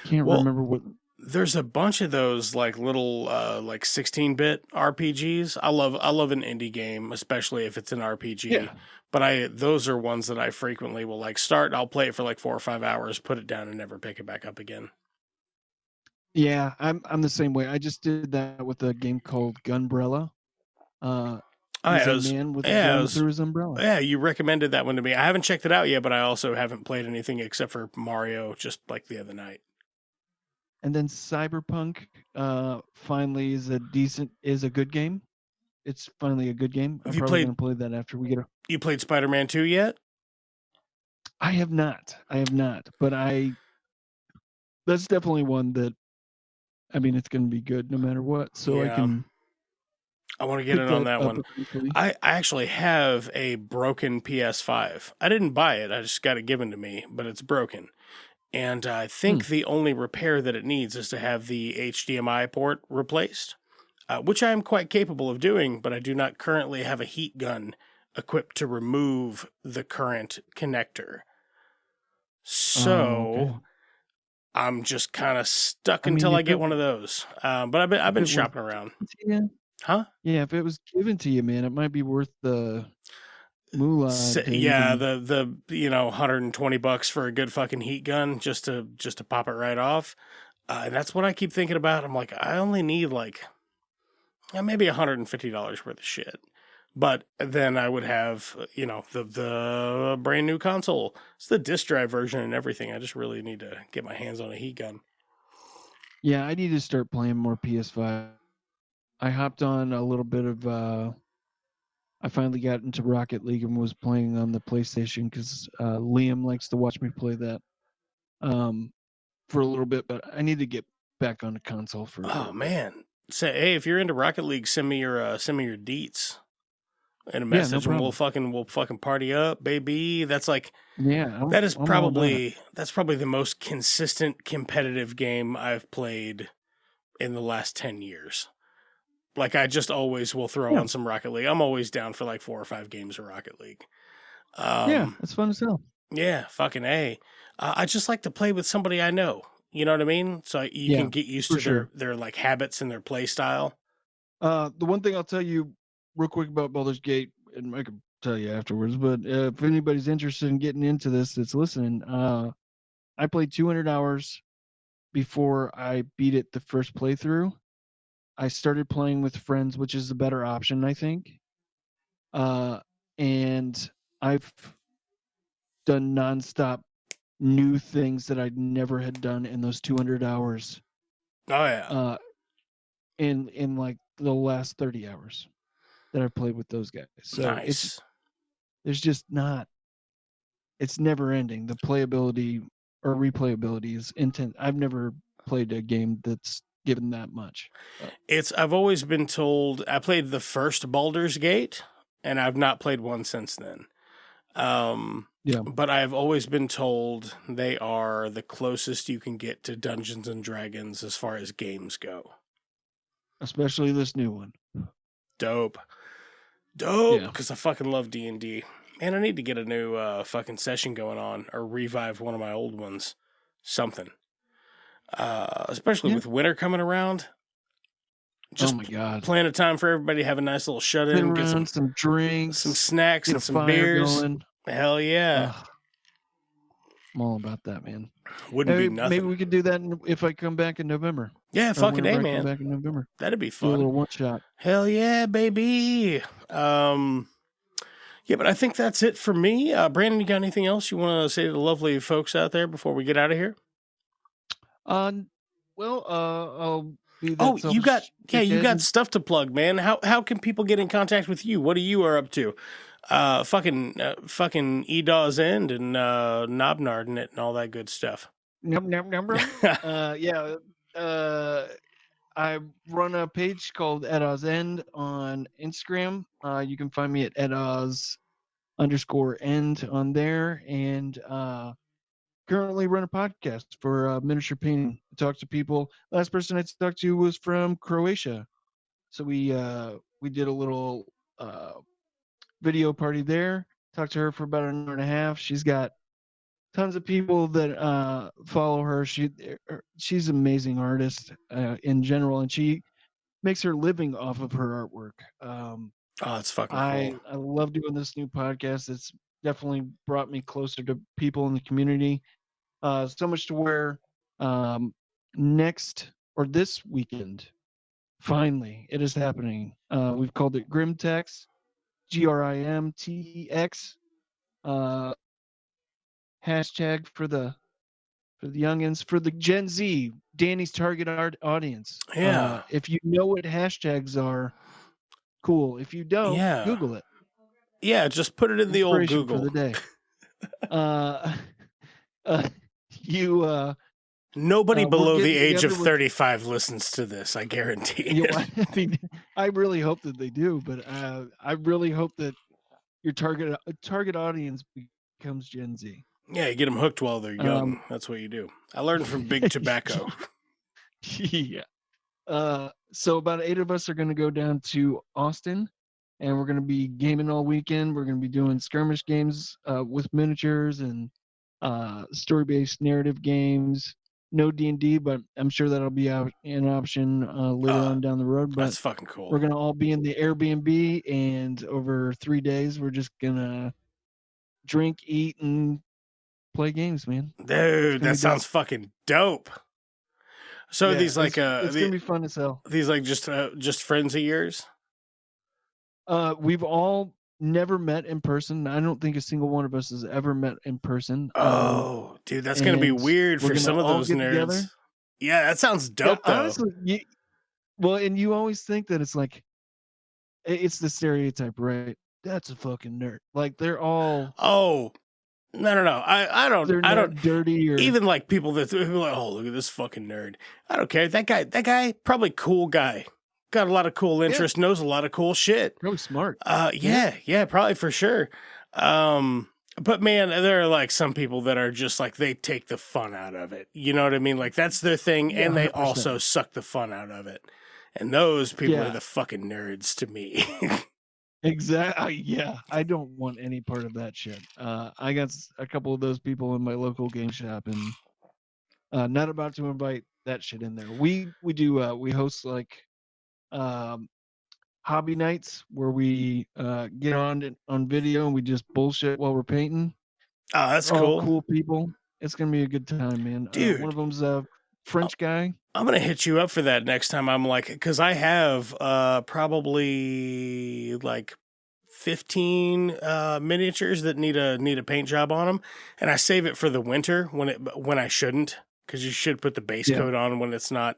can't remember what. There's a bunch of those like little like 16-bit RPGs. I love an indie game, especially if it's an RPG. Yeah. But those are ones that I frequently will like start. I'll play it for like 4 or 5 hours, put it down, and never pick it back up again. Yeah, I'm the same way. I just did that with a game called Gunbrella. Man with a gun through his umbrella. Yeah, you recommended that one to me. I haven't checked it out yet, but I also haven't played anything except for Mario, just like the other night. And then Cyberpunk finally is a good game. It's finally a good game. I'm probably going to play that after we get. You played Spider-Man 2 yet? I have not. But that's definitely one that. I mean, it's going to be good no matter what. So yeah. I want to get in on that one. I actually have a broken PS5. I didn't buy it. I just got it given to me, but it's broken. And I think the only repair that it needs is to have the HDMI port replaced, which I am quite capable of doing, but I do not currently have a heat gun equipped to remove the current connector. So I'm just kind of stuck until I get one of those. But I've been shopping around. Huh? Yeah, if it was given to you, man, it might be worth the moolah. The $120 for a good fucking heat gun just to pop it right off. And that's what I keep thinking about. I'm like, I only need like maybe $150 worth of shit. But then I would have, the brand new console. It's the disc drive version and everything. I just really need to get my hands on a heat gun. Yeah, I need to start playing more PS5. I hopped on a little bit of. I finally got into Rocket League and was playing on the PlayStation because Liam likes to watch me play that for a little bit. But I need to get back on the console for. Oh man! Say, hey, if you're into Rocket League, send me your deets in a message, and we'll fucking party up, baby. That's like that's probably the most consistent competitive game I've played in the last 10 years. Like, I just always will throw on some Rocket League. I'm always down for like 4 or 5 games of Rocket League. It's fun as hell. Yeah, fucking A. I just like to play with somebody I know. You know what I mean? So you can get used to their like habits and their play style. The one thing I'll tell you real quick about Baldur's Gate, and I could tell you afterwards, but if anybody's interested in getting into this that's listening, I played 200 hours before I beat it the first playthrough. I started playing with friends, which is the better option, I think. And I've done nonstop new things that I never had done in those 200 hours. Oh yeah. In like the last 30 hours that I played with those guys. So nice. It's never ending. The playability or replayability is intense. I've never played a game that's given that much. I've always been told, I played the first Baldur's Gate and I've not played one since then. But I've always been told they are the closest you can get to Dungeons and Dragons as far as games go. Especially this new one. Dope. Because I fucking love D&D. Man, I need to get a new fucking session going on or revive one of my old ones. Something. Especially with winter coming around. Just plan a time for everybody to have a nice little shut-in. Get some drinks. Some snacks and some beers. Going. Hell yeah. I'm all about that, man. Wouldn't be nothing. Maybe we could do that if I come back in November. Yeah, fucking A, man. Come back in November. That'd be fun. Do a little one-shot. Hell yeah, baby. Yeah, but I think that's it for me. Brandon, you got anything else you want to say to the lovely folks out there before we get out of here? I'll be that you got stuff to plug, man. How can people get in contact with you? What you are up to? Fucking Edaw's End and Knobnarding it and all that good stuff. I run a page called Edaw's End on Instagram. You can find me at Edaws_end on there, and currently run a podcast for miniature painting. I talk to people. Last person I talked to was from Croatia, so we did a little video party there. Talked to her for about an hour and a half. She's got tons of people that follow her. She's an amazing artist in general, and she makes her living off of her artwork. It's fucking cool. I love doing this new podcast. It's definitely brought me closer to people in the community. So much to where this weekend, finally, it is happening. We've called it Grimtex, GRIMTEX. Hashtag for the youngins, for the Gen Z, Danny's target audience. Yeah. If you know what hashtags are, cool. If you don't, Google it. Yeah, just put it in the old Google. For the day. Nobody below the age of 35 listens to this, I guarantee it. I really hope that they do, but I really hope that your target audience becomes Gen Z. Yeah, you get them hooked while they're young. That's what you do. I learned from Big Tobacco. Yeah. So about 8 of us are going to go down to Austin, and we're going to be gaming all weekend. We're going to be doing skirmish games with miniatures and story-based narrative games. No D&D, but I'm sure that'll be an option later on down the road. But that's fucking cool. We're going to all be in the Airbnb, and over 3 days, we're just going to drink, eat, and play games, man. Dude, that sounds fucking dope. So Yeah, these like it's gonna be fun as hell. These like just friends of yours? We've all never met in person. I don't think a single one of us has ever met in person. Oh, dude, that's gonna be weird for some of those nerds. Together. Yeah, that sounds dope though. Honestly, well, and you always think that it's like it's the stereotype, right? That's a fucking nerd. Like they're all No. I don't dirty or even like people that are like, oh, look at this fucking nerd. I don't care. That guy, probably cool guy. Got a lot of cool interests, knows a lot of cool shit. Really smart. Yeah, probably for sure. But man, there are like some people that are just like they take the fun out of it. You know what I mean? Like that's their thing, and they 100%. Also suck the fun out of it. And those people are the fucking nerds to me. Exactly. Yeah, I don't want any part of that shit. I got a couple of those people in my local game shop, and not about to invite that shit in there. We host like hobby nights where we get on video and we just bullshit while we're painting. Oh, that's cool. Cool people. It's gonna be a good time, man. Dude, one of them's a French guy. I'm gonna hit you up for that next time. I'm like, because I have probably like 15 miniatures that need a paint job on them, and I save it for the winter when I shouldn't, because you should put the base coat on when it's not,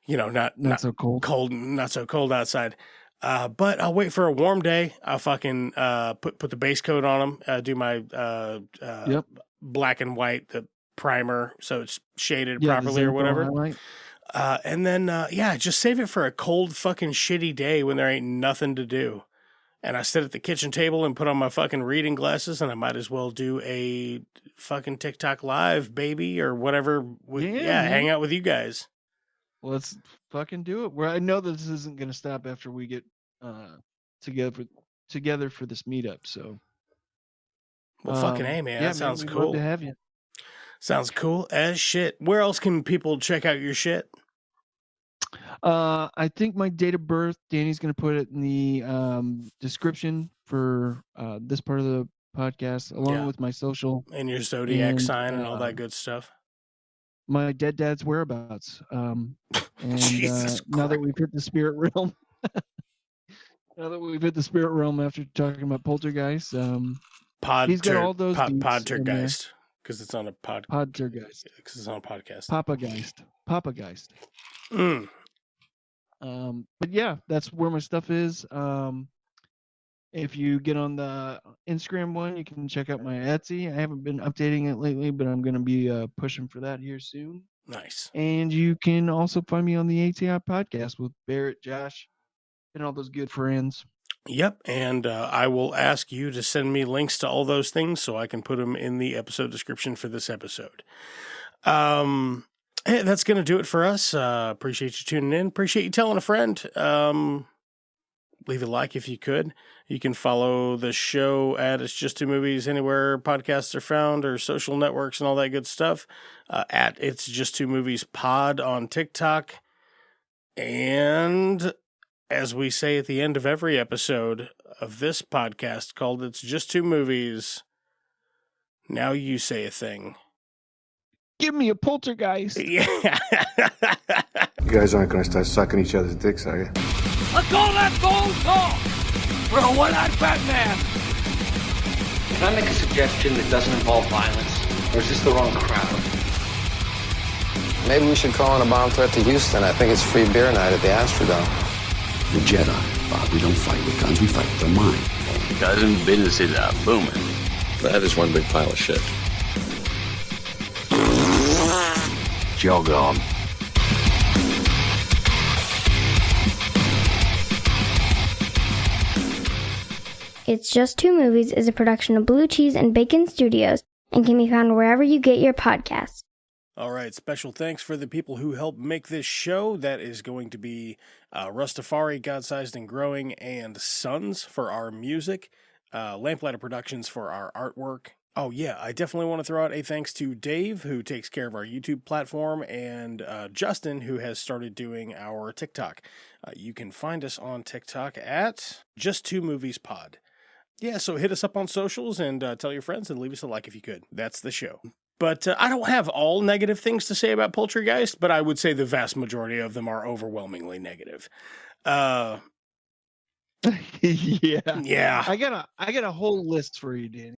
not so cold outside. But I'll wait for a warm day. I'll fucking put the base coat on them. Do my black and white, the primer, so it's shaded properly or whatever. And then just save it for a cold fucking shitty day when there ain't nothing to do. And I sit at the kitchen table and put on my fucking reading glasses, and I might as well do a fucking TikTok live, baby, or whatever. Hang out with you guys. Let's fucking do it. I know that this isn't going to stop after we get together for this meetup. So, fucking hey, man, that sounds cool. Love to have you. Sounds cool as shit. Where else can people check out your shit? I think my date of birth, Danny's going to put it in the description for this part of the podcast, along with my social. And your zodiac sign and all that good stuff. My dead dad's whereabouts. And Jesus now that we've hit the spirit realm, after talking about Poltergeist, he's got all those Poltergeist, because it's on a Poltergeist. Because it's on a podcast. Papageist. Mm. But yeah, that's where my stuff is. If you get on the Instagram one, you can check out my Etsy. I haven't been updating it lately, but I'm going to be pushing for that here soon. Nice. And you can also find me on the ATI podcast with Barrett, Josh, and all those good friends. Yep, and I will ask you to send me links to all those things so I can put them in the episode description for this episode. Hey, that's going to do it for us. Appreciate you tuning in. Appreciate you telling a friend. Leave a like if you could. You can follow the show at It's Just Two Movies anywhere podcasts are found, or social networks and all that good stuff. At It's Just Two Movies Pod on TikTok. And as we say at the end of every episode of this podcast called It's Just Two Movies, now you say a thing. Give me a poltergeist. Yeah. You guys aren't going to start sucking each other's dicks, are you? Let's go, talk! We're a one-eyed Batman! Can I make a suggestion that doesn't involve violence? Or is this the wrong crowd? Maybe we should call in a bomb threat to Houston. I think it's free beer night at the Astrodome. The Jedi, Bob. We don't fight with guns, we fight with our mind. Cousin, businesses are booming. That is one big pile of shit. Jog on. It's Just Two Movies is a production of Blue Cheese and Bacon Studios and can be found wherever you get your podcasts. All right, special thanks for the people who helped make this show. That is going to be Russ Tafari, God-Sized and Growing, and Sons for our music, Lamplighter Productions for our artwork. Oh yeah, I definitely want to throw out a thanks to Dave, who takes care of our YouTube platform, and Justin, who has started doing our TikTok. You can find us on TikTok at Just Two Movies Pod. Yeah, so hit us up on socials and tell your friends and leave us a like if you could. That's the show. But I don't have all negative things to say about Poultrygeist, but I would say the vast majority of them are overwhelmingly negative. Yeah. Yeah. I got a whole list for you, Danny.